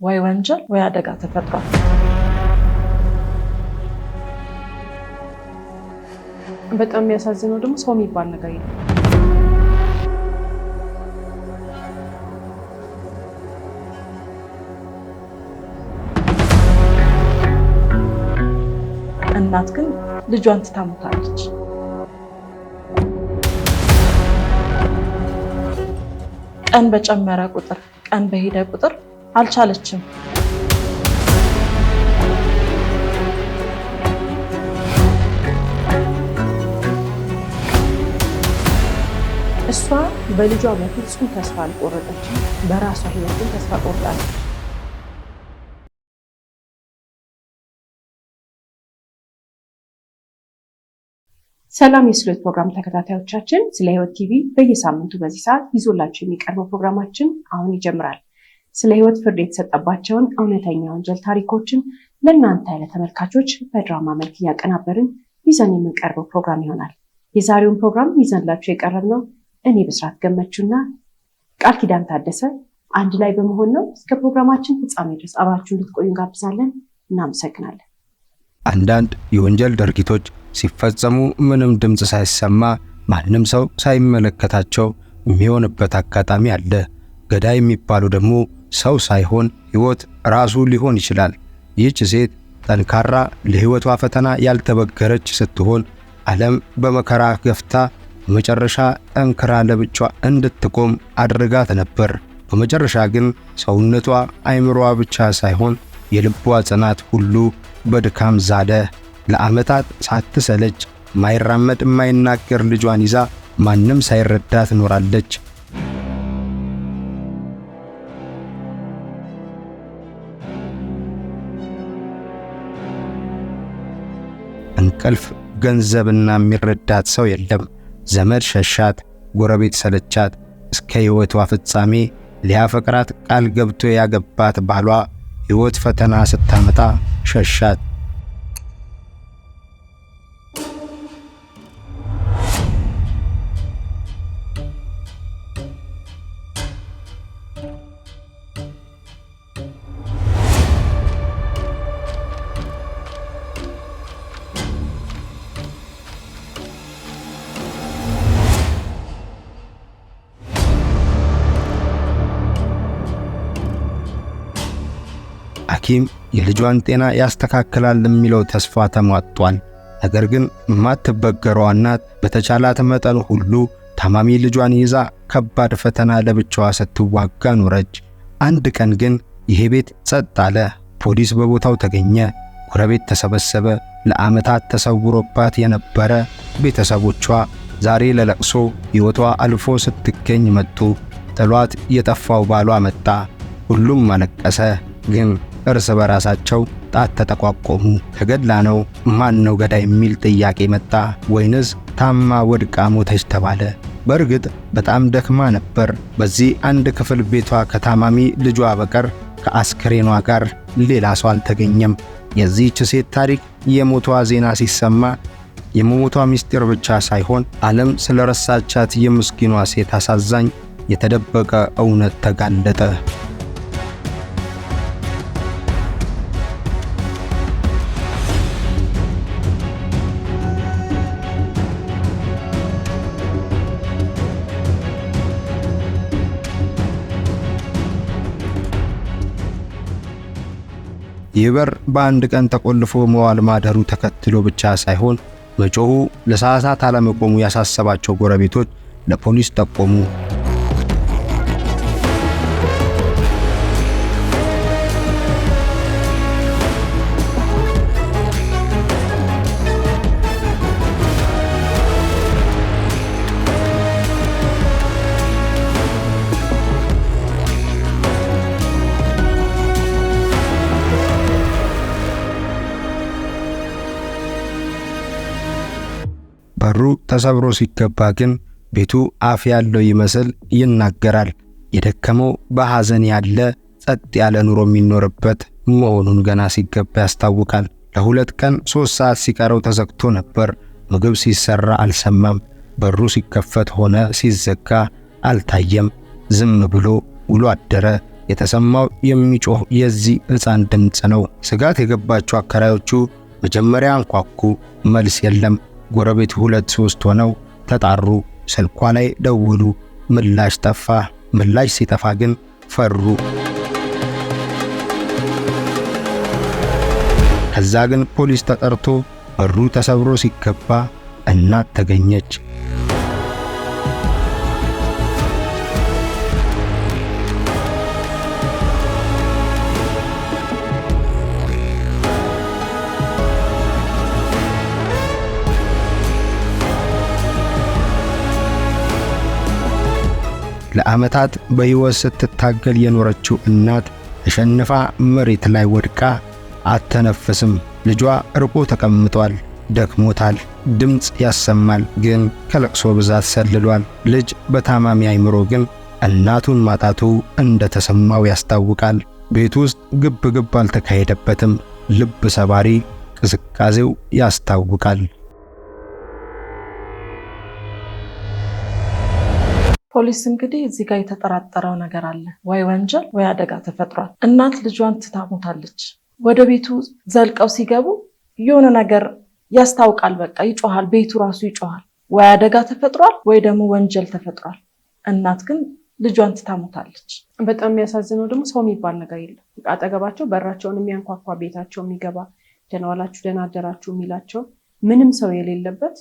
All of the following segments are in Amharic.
ወይ ወንጀል ወይ አደጋ ተፈጥሯል። በጣም የሚያሳዝነው ደግሞ ሰው የሚባል ነገር የለም። እናት ግን ልጇን ትታምታለች። ቀን በጨመረ ቁጥር ቀን በሄደ ቁጥር አልቻለችም። እሷ በልጇ በፍጹም ተስፋ አልቆረጠችም። በራሷ ህይወትን ተስፋ ቆርጣለች። ሰላም የስለ ህይወት ፕሮግራም ተከታታዮቻችን፣ ስለ ህይወት ቲቪ በየሳምንቱ በዚህ ሰዓት ይዞላችሁ የሚቀርበው ፕሮግራማችን አሁን ይጀምራል። ስለ ህይወት ፍርድ የተሰጠባቸውን እውነተኛ ወንጀል ታሪኮችን ለእናንተ ለተመልካቾች በድራማ መልክ እያቀናበርን ይዘን የምንቀርበው ፕሮግራም ይሆናል። የዛሬውን ፕሮግራም ይዘንላችሁ የቀረብነው እኔ ብስራት ገመቹና ቃል ኪዳን ታደሰ አንድ ላይ በመሆን ነው። እስከ ፕሮግራማችን ፍጻሜ ድረስ አብራችሁ እንድትቆዩ እንጋብዛለን። እናመሰግናለን። አንዳንድ የወንጀል ድርጊቶች ሲፈጸሙ ምንም ድምጽ ሳይሰማ ማንም ሰው ሳይመለከታቸው የሚሆንበት አጋጣሚ አለ። ገዳይ የሚባለው ደግሞ ሰው ሳይሆን ህይወት ራሱ ሊሆን ይችላል። ይህች ሴት ጠንካራ፣ ለህይወቷ ፈተና ያልተበገረች ስትሆን ዓለም በመከራ ገፍታ በመጨረሻ ጠንክራ ለብቻዋ እንድትቆም አድርጋት ነበር። በመጨረሻ ግን ሰውነቷ፣ አይምሮዋ ብቻ ሳይሆን የልቧ ጽናት ሁሉ በድካም ዛለ። ለዓመታት ሳትሰለች ማይራመድ ማይናገር ልጇን ይዛ ማንም ሳይረዳት ኖራለች። እንቅልፍ፣ ገንዘብና የሚረዳት ሰው የለም። ዘመድ ሸሻት፣ ጎረቤት ሰለቻት። እስከ ሕይወቷ ፍጻሜ ሊያፈቅራት ቃል ገብቶ ያገባት ባሏ ሕይወት ፈተና ስታመጣ ሸሻት። ሐኪም የልጇን ጤና ያስተካክላል የሚለው ተስፋ ተሟጧል። ነገር ግን ማትበገረዋ እናት በተቻላት መጠን ሁሉ ታማሚ ልጇን ይዛ ከባድ ፈተና ለብቻዋ ስትዋጋ ኖረች። አንድ ቀን ግን ይሄ ቤት ጸጥ አለ። ፖሊስ በቦታው ተገኘ። ጎረቤት ተሰበሰበ። ለዓመታት ተሰውሮባት የነበረ ቤተሰቦቿ ዛሬ ለለቅሶ ሕይወቷ አልፎ ስትገኝ መጡ። ጥሏት የጠፋው ባሏ መጣ። ሁሉም አለቀሰ። ግን እርስ በራሳቸው ጣት ተጠቋቆሙ። ተገድላ ነው? ማን ነው ገዳይ የሚል ጥያቄ መጣ። ወይንስ ታማ ወድቃ ሞተች ተባለ። በእርግጥ በጣም ደክማ ነበር። በዚህ አንድ ክፍል ቤቷ ከታማሚ ልጇ በቀር ከአስክሬኗ ጋር ሌላ ሰው አልተገኘም። የዚህች ሴት ታሪክ የሞቷ ዜና ሲሰማ የሞቷ ምስጢር ብቻ ሳይሆን ዓለም ስለረሳቻት የምስኪኗ ሴት አሳዛኝ የተደበቀ እውነት ተጋለጠ። ይህ በር በአንድ ቀን ተቆልፎ መዋል ማደሩ ተከትሎ ብቻ ሳይሆን መጮሁ ለሰዓታት አለመቆሙ ያሳሰባቸው ጎረቤቶች ለፖሊስ ጠቆሙ። በሩ ተሰብሮ ሲገባ ግን ቤቱ አፍ ያለው ይመስል ይናገራል። የደከመው በሐዘን ያለ ጸጥ ያለ ኑሮ የሚኖርበት መሆኑን ገና ሲገባ ያስታውቃል። ለሁለት ቀን 3 ሰዓት ሲቀረው ተዘግቶ ነበር። ምግብ ሲሰራ አልሰማም። በሩ ሲከፈት ሆነ ሲዘጋ አልታየም። ዝም ብሎ ውሎ አደረ። የተሰማው የሚጮህ የዚህ ሕፃን ድምፅ ነው። ስጋት የገባቸው አከራዮቹ መጀመሪያ አንኳኩ፣ መልስ የለም። ጎረቤት 2-3 ሆነው ተጣሩ። ስልኳ ላይ ደውሉ፣ ምላሽ ጠፋ። ምላሽ ሲጠፋ ግን ፈሩ። ከዛ ግን ፖሊስ ተጠርቶ በሩ ተሰብሮ ሲገባ እናት ተገኘች። ለዓመታት በሕይወት ስትታገል የኖረችው እናት ተሸንፋ መሬት ላይ ወድቃ አተነፍስም። ልጇ ርቆ ተቀምጧል፣ ደክሞታል፣ ድምፅ ያሰማል፣ ግን ከለቅሶ ብዛት ሰልሏል። ልጅ በታማሚ አይምሮ ግን እናቱን ማጣቱ እንደተሰማው ያስታውቃል። ቤት ውስጥ ግብ አልተካሄደበትም። ልብ ሰባሪ ቅዝቃዜው ያስታውቃል። ፖሊስ እንግዲህ እዚህ ጋር የተጠራጠረው ነገር አለ። ወይ ወንጀል ወይ አደጋ ተፈጥሯል። እናት ልጇን ትታሞታለች። ወደ ቤቱ ዘልቀው ሲገቡ የሆነ ነገር ያስታውቃል። በቃ ይጮሃል፣ ቤቱ ራሱ ይጮሃል። ወይ አደጋ ተፈጥሯል ወይ ደግሞ ወንጀል ተፈጥሯል። እናት ግን ልጇን ትታሞታለች። በጣም የሚያሳዝነው ደግሞ ሰው የሚባል ነገር የለም። አጠገባቸው በራቸውን የሚያንኳኳ ቤታቸው የሚገባ ደህና ዋላችሁ ደህና አደራችሁ የሚላቸው ምንም ሰው የሌለበት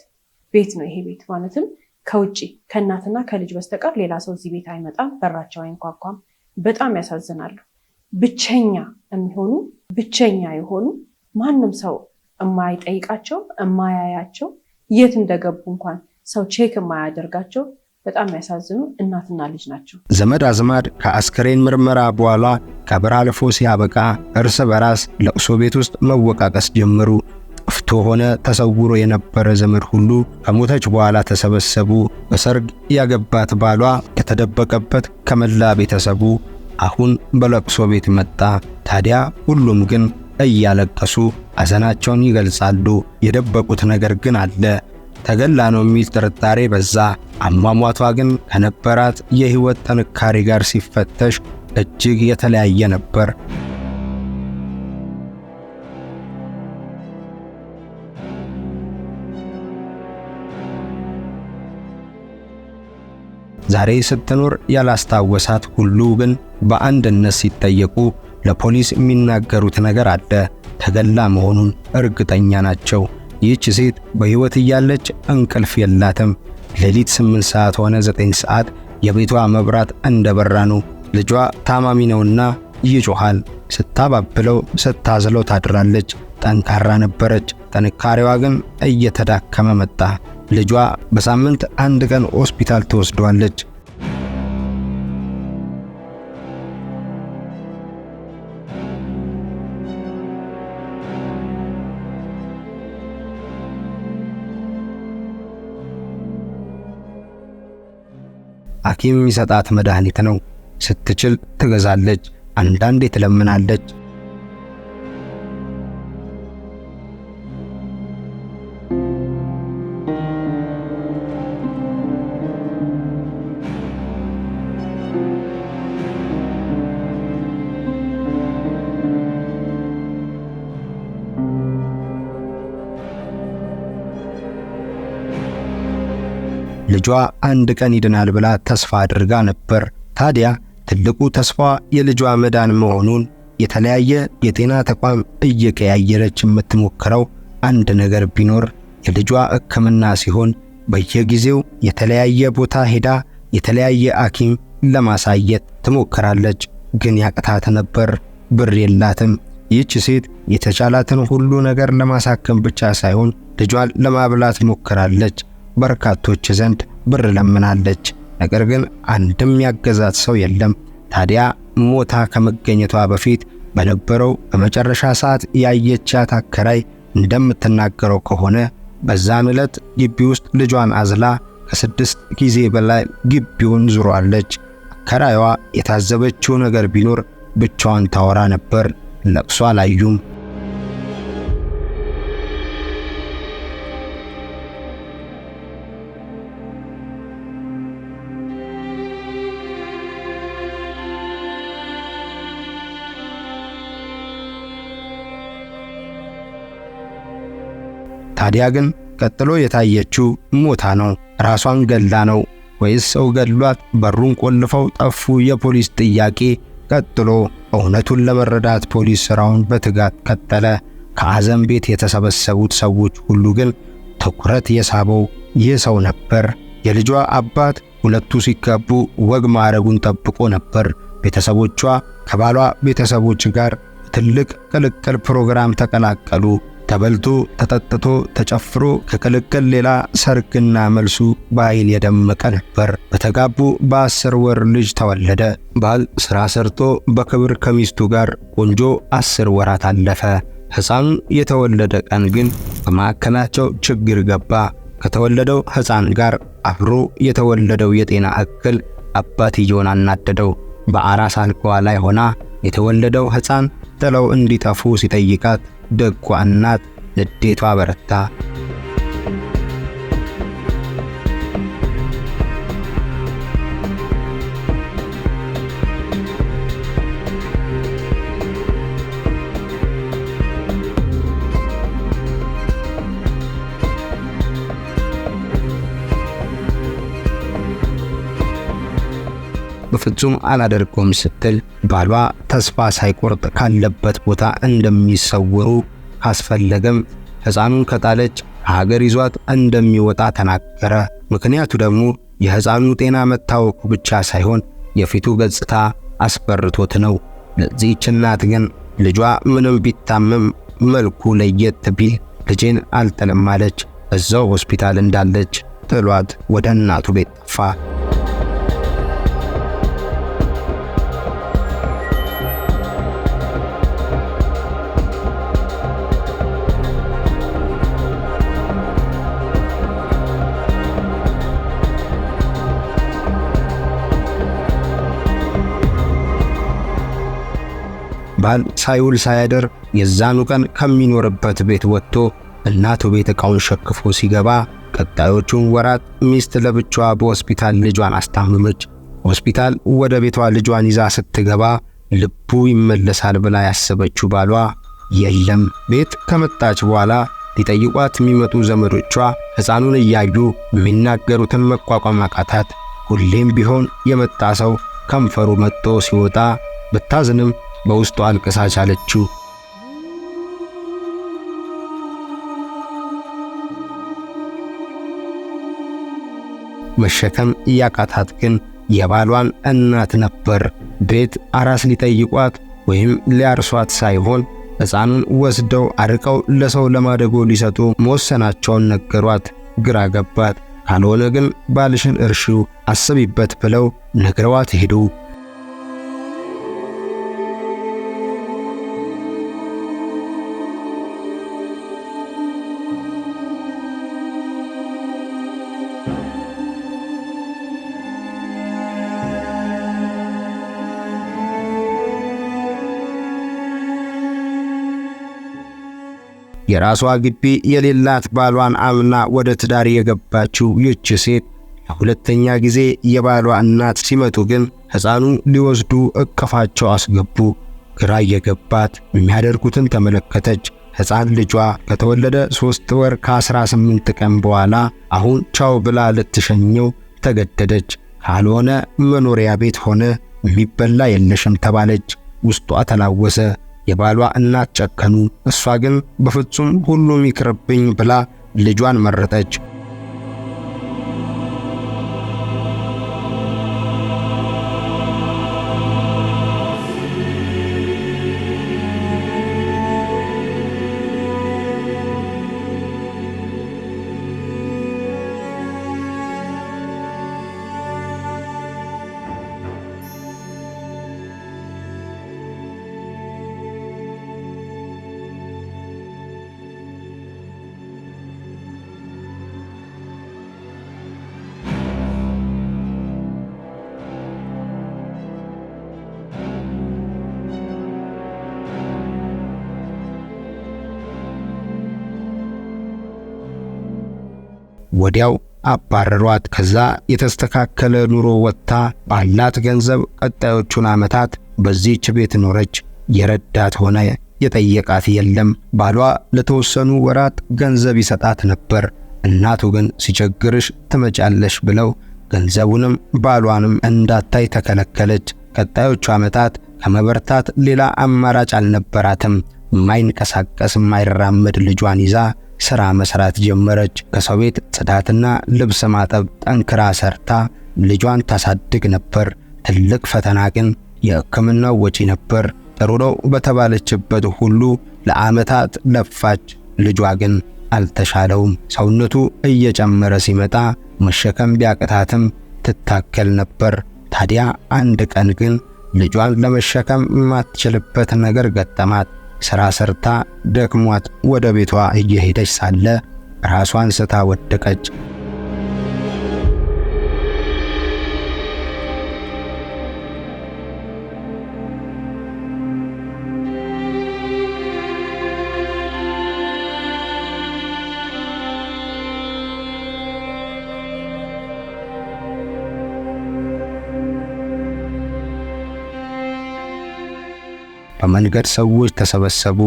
ቤት ነው ይሄ ቤት። ማለትም ከውጪ ከእናትና ከልጅ በስተቀር ሌላ ሰው እዚህ ቤት አይመጣም፣ በራቸው አይንኳኳም። በጣም ያሳዝናሉ። ብቸኛ የሆኑ ማንም ሰው የማይጠይቃቸው የማያያቸው የት እንደገቡ እንኳን ሰው ቼክ የማያደርጋቸው በጣም ያሳዝኑ እናትና ልጅ ናቸው። ዘመድ አዝማድ ከአስከሬን ምርመራ በኋላ ቀብር አልፎ ሲያበቃ እርስ በራስ ለቅሶ ቤት ውስጥ መወቃቀስ ጀመሩ። ጠፍቶ ሆነ ተሰውሮ የነበረ ዘመድ ሁሉ ከሞተች በኋላ ተሰበሰቡ። በሰርግ ያገባት ባሏ ከተደበቀበት ከመላ ቤተሰቡ አሁን በለቅሶ ቤት መጣ። ታዲያ ሁሉም ግን እያለቀሱ ሐዘናቸውን ይገልጻሉ። የደበቁት ነገር ግን አለ። ተገላ ነው የሚል ጥርጣሬ በዛ። አሟሟቷ ግን ከነበራት የሕይወት ጥንካሬ ጋር ሲፈተሽ እጅግ የተለያየ ነበር። ዛሬ ስትኖር ያላስታወሳት ሁሉ ግን በአንድነት ሲጠየቁ ለፖሊስ የሚናገሩት ነገር አለ። ተገላ መሆኑን እርግጠኛ ናቸው። ይህች ሴት በሕይወት እያለች እንቅልፍ የላትም። ሌሊት 8 ሰዓት ሆነ 9 ሰዓት የቤቷ መብራት እንደበራ ነው። ልጇ ታማሚ ነውና ይጮሃል። ስታባብለው ስታዝለው ታድራለች። ጠንካራ ነበረች። ጥንካሬዋ ግን እየተዳከመ መጣ። ልጇ በሳምንት 1 ቀን ሆስፒታል ተወስዷለች። ሐኪም የሚሰጣት መድኃኒት ነው። ስትችል ትገዛለች፣ አንዳንዴ ትለምናለች። ልጇ 1 ቀን ይድናል ብላ ተስፋ አድርጋ ነበር። ታዲያ ትልቁ ተስፋ የልጇ መዳን መሆኑን የተለያየ የጤና ተቋም እየቀያየረች የምትሞክረው አንድ ነገር ቢኖር የልጇ ሕክምና ሲሆን በየጊዜው የተለያየ ቦታ ሄዳ የተለያየ ሐኪም ለማሳየት ትሞክራለች። ግን ያቅታት ነበር። ብር የላትም። ይህች ሴት የተቻላትን ሁሉ ነገር ለማሳከም ብቻ ሳይሆን ልጇን ለማብላት ሞክራለች። በርካቶች ዘንድ ብር ለምናለች። ነገር ግን አንድም ያገዛት ሰው የለም። ታዲያ ሞታ ከመገኘቷ በፊት በነበረው በመጨረሻ ሰዓት ያየቻት አከራይ እንደምትናገረው ከሆነ በዛን ዕለት ግቢ ውስጥ ልጇን አዝላ ከ6 ጊዜ በላይ ግቢውን ዙሯለች። አከራይዋ የታዘበችው ነገር ቢኖር ብቻዋን ታወራ ነበር። ለቅሶ አላዩም። ታዲያ ግን ቀጥሎ የታየችው ሞታ ነው? ራሷን ገላ ነው ወይስ ሰው ገሏት በሩን ቆልፈው ጠፉ? የፖሊስ ጥያቄ ቀጥሎ እውነቱን ለመረዳት ፖሊስ ስራውን በትጋት ቀጠለ። ከአዘን ቤት የተሰበሰቡት ሰዎች ሁሉ ግን ትኩረት የሳበው ይህ ሰው ነበር። የልጇ አባት ሁለቱ ሲጋቡ ወግ ማዕረጉን ጠብቆ ነበር። ቤተሰቦቿ ከባሏ ቤተሰቦች ጋር ትልቅ ቅልቅል ፕሮግራም ተቀላቀሉ። ተበልቶ ተጠጥቶ ተጨፍሮ ከቅልቅል ሌላ ሰርግና መልሱ በኃይል የደመቀ ነበር። በተጋቡ በ10 ወር ልጅ ተወለደ። ባል ሥራ ሰርቶ በክብር ከሚስቱ ጋር ቆንጆ 10 ወራት አለፈ። ሕፃኑ የተወለደ ቀን ግን በማዕከላቸው ችግር ገባ። ከተወለደው ሕፃን ጋር አብሮ የተወለደው የጤና እክል አባትየውን አናደደው። በአራስ አልጋዋ ላይ ሆና የተወለደው ሕፃን ጥለው እንዲጠፉ ሲጠይቃት ደጓ እናት ንዴቷ በረታ። በፍጹም አላደርገውም ስትል ባሏ ተስፋ ሳይቆርጥ ካለበት ቦታ እንደሚሰወሩ ካስፈለገም ሕፃኑን ከጣለች ሀገር ይዟት እንደሚወጣ ተናገረ። ምክንያቱ ደግሞ የሕፃኑ ጤና መታወቁ ብቻ ሳይሆን የፊቱ ገጽታ አስፈርቶት ነው። ለዚህች እናት ግን ልጇ ምንም ቢታመም መልኩ ለየት ቢል ልጄን አልጥልም አለች። እዛው ሆስፒታል እንዳለች ጥሏት ወደ እናቱ ቤት ጠፋ። ባል ሳይውል ሳያድር የዛኑ ቀን ከሚኖርበት ቤት ወጥቶ እናቱ ቤት ዕቃውን ሸክፎ ሲገባ ቀጣዮቹን ወራት ሚስት ለብቻዋ በሆስፒታል ልጇን አስታመመች። ሆስፒታል ወደ ቤቷ ልጇን ይዛ ስትገባ ልቡ ይመለሳል ብላ ያሰበችው ባሏ የለም። ቤት ከመጣች በኋላ ሊጠይቋት የሚመጡ ዘመዶቿ ሕፃኑን እያዩ የሚናገሩትን መቋቋም አቃታት። ሁሌም ቢሆን የመጣ ሰው ከንፈሩ መጥቶ ሲወጣ ብታዝንም በውስጡ አልቅሳ ቻለችው። መሸከም ያቃታት ግን የባሏን እናት ነበር። ቤት አራስ ሊጠይቋት ወይም ሊያርሷት ሳይሆን ሕፃኑን ወስደው አርቀው ለሰው ለማደጎ ሊሰጡ መወሰናቸውን ነገሯት። ግራ ገባት። ካልሆነ ግን ባልሽን እርሺው አስቢበት ብለው ነግረዋት ሄዱ። የራሷ ግቢ የሌላት ባሏን አምና ወደ ትዳር የገባችው ይህች ሴት ለሁለተኛ ጊዜ የባሏ እናት ሲመጡ ግን ሕፃኑ ሊወስዱ እቅፋቸው አስገቡ። ግራ የገባት የሚያደርጉትን ተመለከተች። ሕፃን ልጇ ከተወለደ 3 ወር ከ18 ቀን በኋላ አሁን ቻው ብላ ልትሸኘው ተገደደች። ካልሆነ መኖሪያ ቤት ሆነ የሚበላ የለሽም ተባለች። ውስጧ ተላወሰ። የባሏ እናት ጨከኑ። እሷ ግን በፍጹም ሁሉም ይቅርብኝ ብላ ልጇን መረጠች። ወዲያው አባረሯት። ከዛ የተስተካከለ ኑሮ ወጥታ ባላት ገንዘብ ቀጣዮቹን ዓመታት በዚህች ቤት ኖረች። የረዳት ሆነ የጠየቃት የለም። ባሏ ለተወሰኑ ወራት ገንዘብ ይሰጣት ነበር። እናቱ ግን ሲቸግርሽ ትመጫለሽ ብለው ገንዘቡንም ባሏንም እንዳታይ ተከለከለች። ቀጣዮቹ ዓመታት ከመበርታት ሌላ አማራጭ አልነበራትም። የማይንቀሳቀስ የማይራመድ ልጇን ይዛ ሥራ መስራት ጀመረች። ከሰው ቤት ጽዳትና ልብስ ማጠብ ጠንክራ ሰርታ ልጇን ታሳድግ ነበር። ትልቅ ፈተና ግን የሕክምናው ወጪ ነበር። ጥሩ ነው በተባለችበት ሁሉ ለዓመታት ለፋች። ልጇ ግን አልተሻለውም። ሰውነቱ እየጨመረ ሲመጣ መሸከም ቢያቅታትም ትታከል ነበር። ታዲያ አንድ ቀን ግን ልጇን ለመሸከም የማትችልበት ነገር ገጠማት። ሥራ ሰርታ ደክሟት ወደ ቤቷ እየሄደች ሳለ ራሷን ስታ ወደቀች። በመንገድ ሰዎች ተሰበሰቡ፣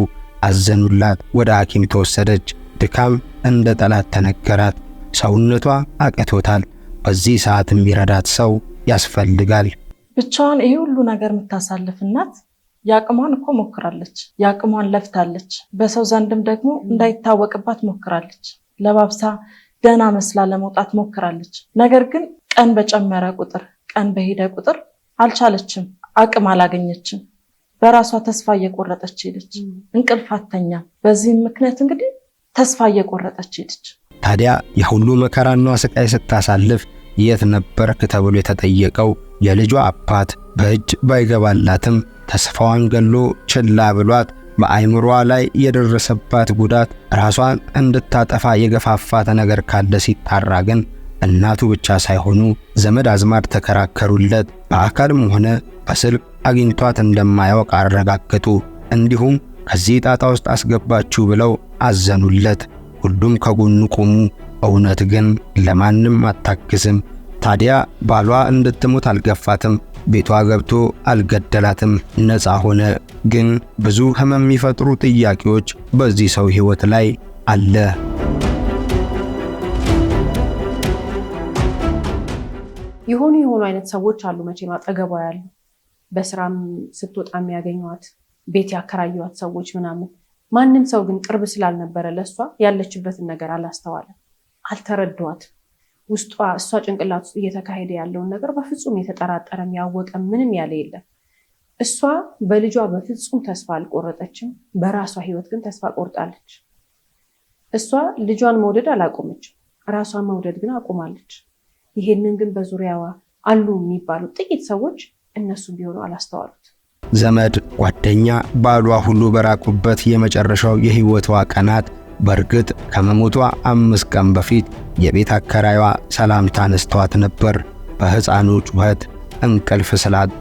አዘኑላት። ወደ ሐኪም ተወሰደች። ድካም እንደ ጠላት ተነገራት። ሰውነቷ አቅቶታል። በዚህ ሰዓት የሚረዳት ሰው ያስፈልጋል። ብቻዋን ይሄ ሁሉ ነገር የምታሳልፍ እናት ያቅሟን እኮ ሞክራለች። ያቅሟን ለፍታለች። በሰው ዘንድም ደግሞ እንዳይታወቅባት ሞክራለች። ለባብሳ ደህና መስላ ለመውጣት ሞክራለች። ነገር ግን ቀን በጨመረ ቁጥር፣ ቀን በሄደ ቁጥር አልቻለችም። አቅም አላገኘችም። በራሷ ተስፋ እየቆረጠች ሄደች። እንቅልፍ አተኛም። በዚህም ምክንያት እንግዲህ ተስፋ እየቆረጠች ሄደች። ታዲያ የሁሉ መከራና ስቃይ ስታሳልፍ የት ነበርክ ተብሎ የተጠየቀው የልጇ አባት በእጅ ባይገባላትም ተስፋዋን ገሎ ችላ ብሏት በአይምሮዋ ላይ የደረሰባት ጉዳት ራሷን እንድታጠፋ የገፋፋት ነገር ካለ ሲጣራ ግን እናቱ ብቻ ሳይሆኑ ዘመድ አዝማድ ተከራከሩለት። በአካልም ሆነ በስልክ አግኝቷት እንደማያውቅ አረጋገጡ። እንዲሁም ከዚህ ጣጣ ውስጥ አስገባችሁ ብለው አዘኑለት። ሁሉም ከጎኑ ቆሙ። እውነት ግን ለማንም አታግዝም። ታዲያ ባሏ እንድትሞት አልገፋትም። ቤቷ ገብቶ አልገደላትም። ነፃ ሆነ። ግን ብዙ ህመም የሚፈጥሩ ጥያቄዎች በዚህ ሰው ህይወት ላይ አለ። የሆኑ አይነት ሰዎች አሉ መቼም አጠገቧ ያሉ በስራም ስትወጣ የሚያገኟት ቤት ያከራዩት ሰዎች ምናምን። ማንም ሰው ግን ቅርብ ስላልነበረ ለሷ ያለችበትን ነገር አላስተዋለም፣ አልተረዷትም። ውስጧ እሷ ጭንቅላት ውስጥ እየተካሄደ ያለውን ነገር በፍጹም የተጠራጠረም ያወቀ ምንም ያለ የለም። እሷ በልጇ በፍጹም ተስፋ አልቆረጠችም። በራሷ ህይወት ግን ተስፋ ቆርጣለች። እሷ ልጇን መውደድ አላቆመችም፣ ራሷን መውደድ ግን አቁማለች። ይሄንን ግን በዙሪያዋ አሉ የሚባሉ ጥቂት ሰዎች እነሱ ቢሆኑ አላስተዋሉት። ዘመድ፣ ጓደኛ፣ ባሏ ሁሉ በራቁበት የመጨረሻው የህይወቷ ቀናት በርግጥ ከመሞቷ 5 ቀን በፊት የቤት አከራይዋ ሰላምታ ነስተዋት ነበር። በህፃኑ ጩኸት እንቅልፍ ስላጡ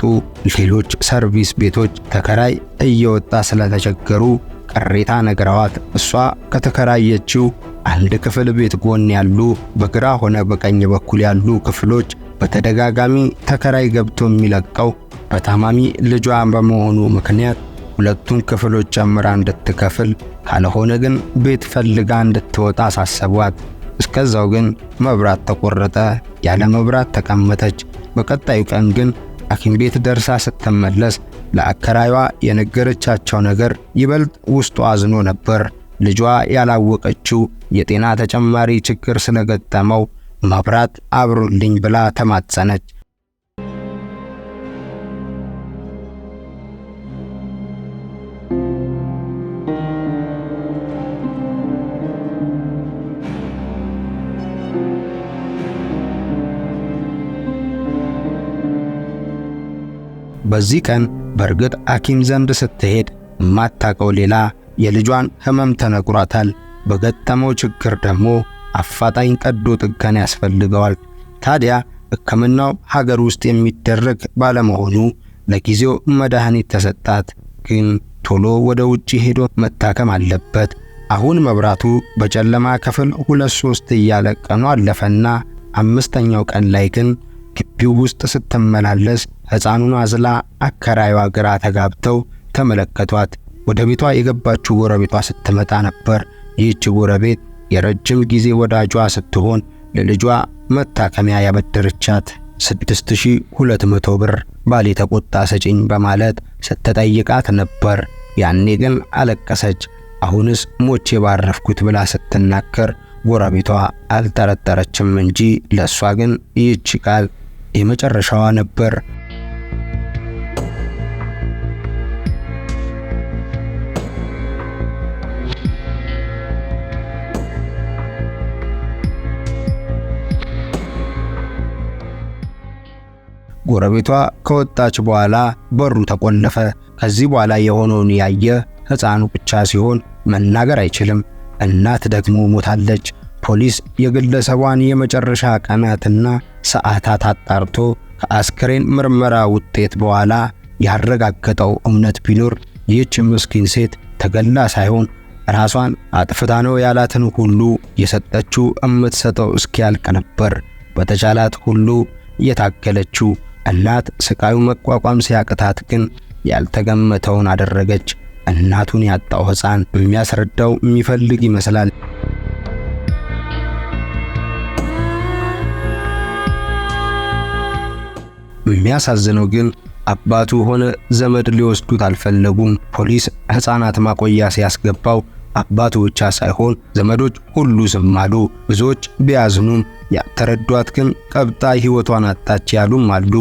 ሌሎች ሰርቪስ ቤቶች ተከራይ እየወጣ ስለተቸገሩ ቅሬታ ነግረዋት እሷ ከተከራየችው አንድ ክፍል ቤት ጎን ያሉ በግራ ሆነ በቀኝ በኩል ያሉ ክፍሎች በተደጋጋሚ ተከራይ ገብቶ የሚለቀው በታማሚ ልጇ በመሆኑ ምክንያት ሁለቱን ክፍሎች ጨምራ እንድትከፍል ካልሆነ ግን ቤት ፈልጋ እንድትወጣ አሳሰቧት። እስከዛው ግን መብራት ተቆረጠ። ያለ መብራት ተቀመጠች። በቀጣዩ ቀን ግን ሐኪም ቤት ደርሳ ስትመለስ ለአከራይዋ የነገረቻቸው ነገር ይበልጥ ውስጧ አዝኖ ነበር። ልጇ ያላወቀችው የጤና ተጨማሪ ችግር ስለገጠመው መብራት አብሮልኝ ብላ ተማጸነች። በዚህ ቀን በርግጥ ሐኪም ዘንድ ስትሄድ የማታውቀው ሌላ የልጇን ህመም ተነግሯታል። በገጠመው ችግር ደግሞ አፋጣኝ ቀዶ ጥገና ያስፈልገዋል። ታዲያ ሕክምናው ሀገር ውስጥ የሚደረግ ባለመሆኑ ለጊዜው መድኃኒት ተሰጣት። ግን ቶሎ ወደ ውጪ ሄዶ መታከም አለበት። አሁን መብራቱ በጨለማ ክፍል 2-3 እያለ ቀኑ አለፈና 5ኛው ቀን ላይ ግን ግቢው ውስጥ ስትመላለስ ሕፃኑን አዝላ አከራይዋ ግራ ተጋብተው ተመለከቷት። ወደ ቤቷ የገባችው ጎረቤቷ ስትመጣ ነበር። ይህች ጎረቤት የረጅም ጊዜ ወዳጇ ስትሆን ለልጇ መታከሚያ ያበደረቻት 6200 ብር ባሌ ተቆጣ ስጪኝ በማለት ስትጠይቃት ነበር። ያኔ ግን አለቀሰች። አሁንስ ሞቼ ባረፍኩት ብላ ስትናገር ጎረቤቷ አልጠረጠረችም እንጂ ለሷ ግን ይህች ቃል የመጨረሻዋ ነበር። ጎረቤቷ ከወጣች በኋላ በሩ ተቆለፈ። ከዚህ በኋላ የሆነውን ያየ ሕፃኑ ብቻ ሲሆን መናገር አይችልም። እናት ደግሞ ሞታለች። ፖሊስ የግለሰቧን የመጨረሻ ቀናትና ሰዓታት አጣርቶ ከአስክሬን ምርመራ ውጤት በኋላ ያረጋገጠው እውነት ቢኖር ይህች ምስኪን ሴት ተገላ ሳይሆን ራሷን አጥፍታ ነው ያላትን ሁሉ የሰጠችው እምትሰጠው እስኪያልቅ ነበር በተቻላት ሁሉ የታገለችው። እናት ስቃዩ መቋቋም ሲያቅታት ግን ያልተገመተውን አደረገች። እናቱን ያጣው ሕፃን የሚያስረዳው የሚፈልግ ይመስላል። የሚያሳዝነው ግን አባቱ ሆነ ዘመድ ሊወስዱት አልፈለጉም። ፖሊስ ሕፃናት ማቆያ ሲያስገባው አባቱ ብቻ ሳይሆን ዘመዶች ሁሉ ዝም አሉ። ብዙዎች ቢያዝኑም ያልተረዷት ግን ቀብጣ ሕይወቷን አጣች ያሉም አሉ።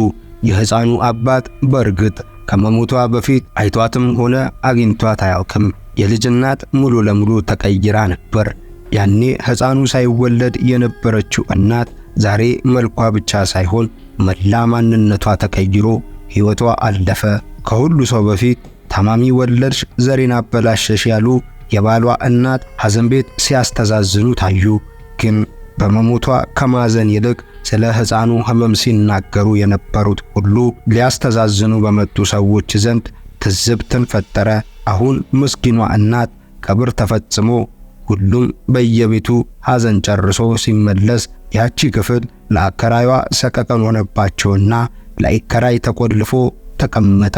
የሕፃኑ አባት በእርግጥ ከመሞቷ በፊት አይቷትም ሆነ አግኝቷት አያውቅም። የልጅ እናት ሙሉ ለሙሉ ተቀይራ ነበር። ያኔ ሕፃኑ ሳይወለድ የነበረችው እናት ዛሬ መልኳ ብቻ ሳይሆን መላ ማንነቷ ተቀይሮ ሕይወቷ አለፈ። ከሁሉ ሰው በፊት ታማሚ ወለድሽ፣ ዘሬን አበላሸሽ ያሉ የባሏ እናት ሐዘን ቤት ሲያስተዛዝኑ ታዩ። ግን በመሞቷ ከማዘን ይልቅ ስለ ሕፃኑ ሕመም ሲናገሩ የነበሩት ሁሉ ሊያስተዛዝኑ በመጡ ሰዎች ዘንድ ትዝብትን ፈጠረ። አሁን ምስኪኗ እናት ቀብር ተፈጽሞ ሁሉም በየቤቱ ሐዘን ጨርሶ ሲመለስ ያቺ ክፍል ለአከራይዋ ሰቀቀን ሆነባቸውና ለአከራይ ተቆልፎ ተቀመጠ።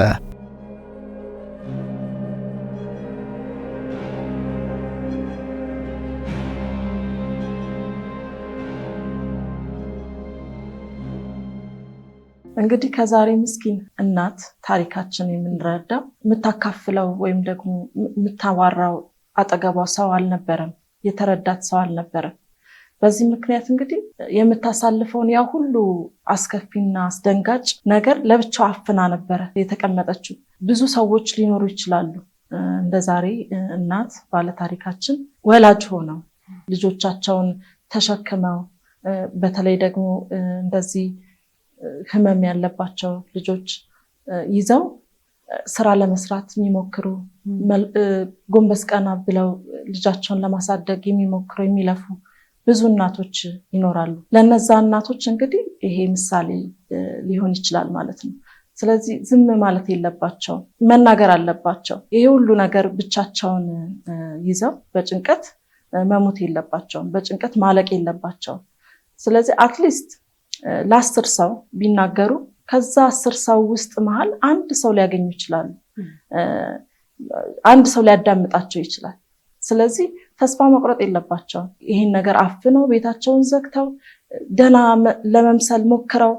እንግዲህ ከዛሬ ምስኪን እናት ታሪካችን የምንረዳው የምታካፍለው ወይም ደግሞ የምታዋራው አጠገቧ ሰው አልነበረም፣ የተረዳት ሰው አልነበረም። በዚህ ምክንያት እንግዲህ የምታሳልፈውን ያ ሁሉ አስከፊና አስደንጋጭ ነገር ለብቻው አፍና ነበረ የተቀመጠችው። ብዙ ሰዎች ሊኖሩ ይችላሉ እንደ ዛሬ እናት ባለታሪካችን ወላጅ ሆነው ልጆቻቸውን ተሸክመው በተለይ ደግሞ እንደዚህ ህመም ያለባቸው ልጆች ይዘው ስራ ለመስራት የሚሞክሩ ጎንበስ ቀና ብለው ልጃቸውን ለማሳደግ የሚሞክሩ የሚለፉ ብዙ እናቶች ይኖራሉ። ለነዛ እናቶች እንግዲህ ይሄ ምሳሌ ሊሆን ይችላል ማለት ነው። ስለዚህ ዝም ማለት የለባቸው፣ መናገር አለባቸው። ይሄ ሁሉ ነገር ብቻቸውን ይዘው በጭንቀት መሞት የለባቸውም፣ በጭንቀት ማለቅ የለባቸውም። ስለዚህ አትሊስት ለ10 ሰው ቢናገሩ ከዛ 10 ሰው ውስጥ መሃል አንድ ሰው ሊያገኙ ይችላሉ፣ አንድ ሰው ሊያዳምጣቸው ይችላል። ስለዚህ ተስፋ መቁረጥ የለባቸውም። ይህን ነገር አፍነው ቤታቸውን ዘግተው ደህና ለመምሰል ሞክረው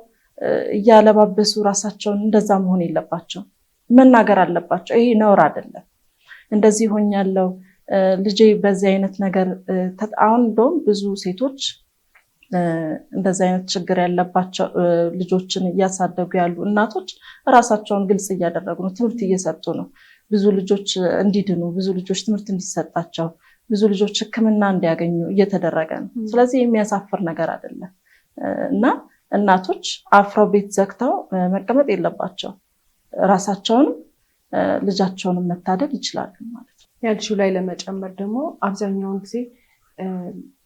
እያለባበሱ ራሳቸውን እንደዛ መሆን የለባቸው፣ መናገር አለባቸው። ይሄ ነውር አይደለም። እንደዚህ ሆኛለሁ ልጄ በዚህ አይነት ነገር አሁን እንደውም ብዙ ሴቶች እንደዚህ አይነት ችግር ያለባቸው ልጆችን እያሳደጉ ያሉ እናቶች ራሳቸውን ግልጽ እያደረጉ ነው፣ ትምህርት እየሰጡ ነው። ብዙ ልጆች እንዲድኑ፣ ብዙ ልጆች ትምህርት እንዲሰጣቸው፣ ብዙ ልጆች ሕክምና እንዲያገኙ እየተደረገ ነው። ስለዚህ የሚያሳፍር ነገር አይደለም እና እናቶች አፍረው ቤት ዘግተው መቀመጥ የለባቸው። ራሳቸውንም ልጃቸውንም መታደግ ይችላሉ ማለት ነው። ያልሽው ላይ ለመጨመር ደግሞ አብዛኛውን ጊዜ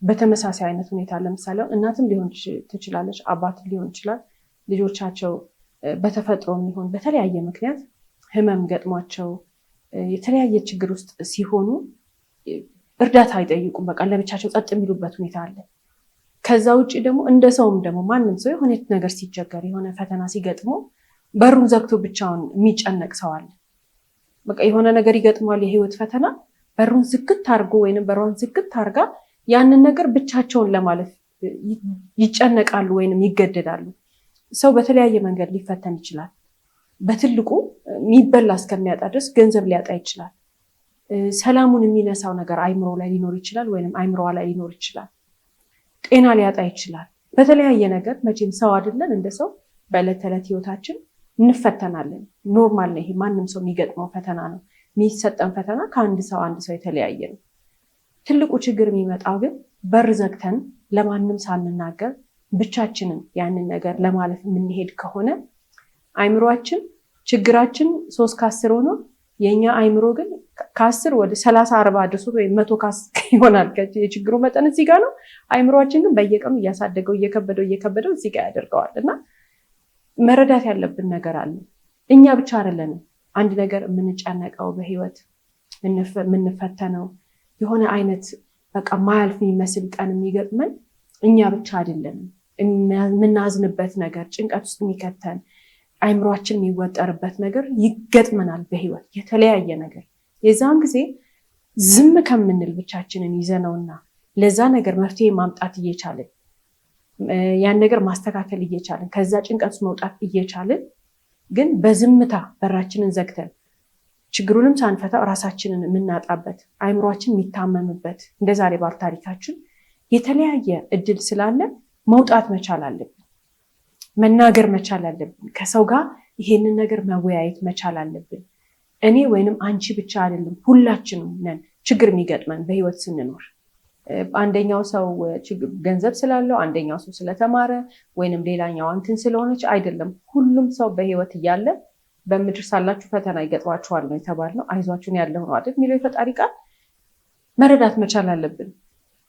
በተመሳሳይ አይነት ሁኔታ ለምሳሌ እናትም ሊሆን ትችላለች፣ አባትም ሊሆን ይችላል። ልጆቻቸው በተፈጥሮ የሚሆን በተለያየ ምክንያት ህመም ገጥሟቸው የተለያየ ችግር ውስጥ ሲሆኑ እርዳታ አይጠይቁም። በቃ ለብቻቸው ጸጥ የሚሉበት ሁኔታ አለ። ከዛ ውጭ ደግሞ እንደ ሰውም ደግሞ ማንም ሰው የሆነ ነገር ሲቸገር የሆነ ፈተና ሲገጥመው በሩን ዘግቶ ብቻውን የሚጨነቅ ሰው አለ። በቃ የሆነ ነገር ይገጥሟል፣ የህይወት ፈተና በሩን ዝግት አድርጎ ወይንም በሯን ዝግት አድርጋ ያንን ነገር ብቻቸውን ለማለፍ ይጨነቃሉ ወይንም ይገደዳሉ። ሰው በተለያየ መንገድ ሊፈተን ይችላል። በትልቁ የሚበላ እስከሚያጣ ድረስ ገንዘብ ሊያጣ ይችላል። ሰላሙን የሚነሳው ነገር አይምሮ ላይ ሊኖር ይችላል፣ ወይንም አይምሮዋ ላይ ሊኖር ይችላል። ጤና ሊያጣ ይችላል። በተለያየ ነገር መቼም ሰው አይደለን፣ እንደ ሰው በዕለት ተዕለት ህይወታችን እንፈተናለን። ኖርማል ነው። ይሄ ማንም ሰው የሚገጥመው ፈተና ነው። የሚሰጠን ፈተና ከአንድ ሰው አንድ ሰው የተለያየ ነው። ትልቁ ችግር የሚመጣው ግን በር ዘግተን ለማንም ሳንናገር ብቻችንን ያንን ነገር ለማለፍ የምንሄድ ከሆነ አይምሮአችን ችግራችን 3 ከ10 ሆኖ የኛ አይምሮ ግን ከ10 ወደ 30-40 አድርሶት ወይም 100 ይሆናል። የችግሩ መጠን እዚህ ጋር ነው። አይምሮአችን ግን በየቀኑ እያሳደገው እየከበደው እዚህ ጋር ያደርገዋል። እና መረዳት ያለብን ነገር አለ። እኛ ብቻ አይደለንም አንድ ነገር የምንጨነቀው በህይወት የምንፈተነው የሆነ አይነት በቃ ማያልፍ የሚመስል ቀን የሚገጥመን እኛ ብቻ አይደለንም። የምናዝንበት ነገር፣ ጭንቀት ውስጥ የሚከተን አይምሯችን የሚወጠርበት ነገር ይገጥመናል በህይወት የተለያየ ነገር። የዛን ጊዜ ዝም ከምንል ብቻችንን ይዘነውና ለዛ ነገር መፍትሄ ማምጣት እየቻልን ያን ነገር ማስተካከል እየቻልን ከዛ ጭንቀት ውስጥ መውጣት እየቻልን ግን በዝምታ በራችንን ዘግተን ችግሩንም ሳንፈታው ራሳችንን የምናጣበት አይምሯችን የሚታመምበት እንደ ዛሬ ባር ታሪካችን የተለያየ እድል ስላለ መውጣት መቻል አለብን። መናገር መቻል አለብን። ከሰው ጋር ይሄንን ነገር መወያየት መቻል አለብን። እኔ ወይንም አንቺ ብቻ አይደለም፣ ሁላችንም ነን ችግር የሚገጥመን በህይወት ስንኖር። አንደኛው ሰው ገንዘብ ስላለው፣ አንደኛው ሰው ስለተማረ ወይንም ሌላኛው እንትን ስለሆነች አይደለም። ሁሉም ሰው በህይወት እያለ በምድር ሳላችሁ ፈተና ይገጥማችኋል ነው የተባልነው። አይዟችሁን ያለው ነው አይደል የሚለው የፈጣሪ ቃል። መረዳት መቻል አለብን።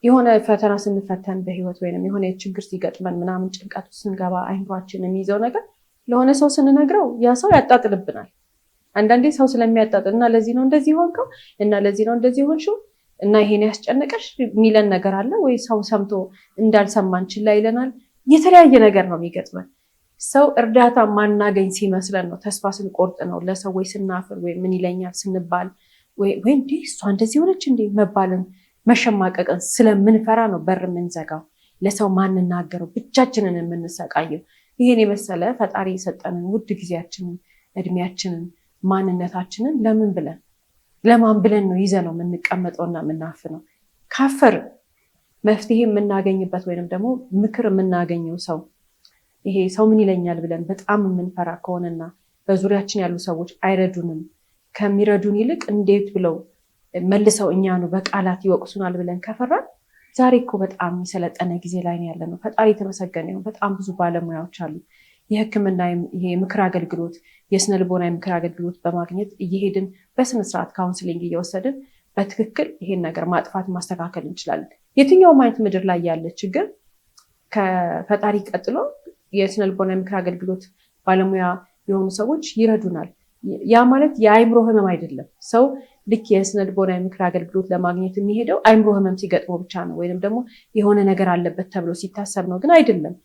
የሆነ ፈተና ስንፈተን በህይወት ወይንም የሆነ ችግር ሲገጥመን ምናምን ጭንቀት ውስጥ ስንገባ አይምሯችን የሚይዘው ነገር ለሆነ ሰው ስንነግረው ያ ሰው ያጣጥልብናል። አንዳንዴ ሰው ስለሚያጣጥል እና ለዚህ ነው እንደዚህ ሆንከው እና ለዚህ ነው እንደዚህ ሆንሽው እና ይሄን ያስጨነቀሽ የሚለን ነገር አለ ወይ ሰው ሰምቶ እንዳልሰማን ችላ ይለናል። የተለያየ ነገር ነው የሚገጥመን። ሰው እርዳታ ማናገኝ ሲመስለን ነው፣ ተስፋ ስንቆርጥ ነው፣ ለሰዎች ስናፍር ወይ ምን ይለኛል ስንባል ወይ እንዴ እሷ እንደዚህ ሆነች እንዴ መባልን መሸማቀቅን ስለምንፈራ ነው በር የምንዘጋው፣ ለሰው ማንናገረው፣ ብቻችንን የምንሰቃየው። ይሄን የመሰለ ፈጣሪ የሰጠንን ውድ ጊዜያችንን፣ እድሜያችንን፣ ማንነታችንን ለማን ብለን ነው ይዘነው የምንቀመጠውና የምናፍነው? ካፈር መፍትሄ የምናገኝበት ወይንም ደግሞ ምክር የምናገኘው ሰው ይሄ ሰው ምን ይለኛል ብለን በጣም የምንፈራ ከሆነና በዙሪያችን ያሉ ሰዎች አይረዱንም ከሚረዱን ይልቅ እንዴት ብለው መልሰው እኛኑ በቃላት ይወቅሱናል ብለን ከፈራን ዛሬ እኮ በጣም የሰለጠነ ጊዜ ላይ ነው ያለነው። ፈጣሪ የተመሰገነ ይሁን። በጣም ብዙ ባለሙያዎች አሉ። የሕክምና የምክር አገልግሎት፣ የስነ ልቦና የምክር አገልግሎት በማግኘት እየሄድን በስነስርዓት ካውንስሊንግ እየወሰድን በትክክል ይሄን ነገር ማጥፋት ማስተካከል እንችላለን። የትኛውም አይነት ምድር ላይ ያለ ችግር ከፈጣሪ ቀጥሎ የስነ ልቦና የምክር አገልግሎት ባለሙያ የሆኑ ሰዎች ይረዱናል። ያ ማለት የአይምሮ ህመም አይደለም። ሰው ልክ የስነ ልቦና የምክር አገልግሎት ለማግኘት የሚሄደው አይምሮ ህመም ሲገጥመው ብቻ ነው ወይንም ደግሞ የሆነ ነገር አለበት ተብሎ ሲታሰብ ነው። ግን አይደለም።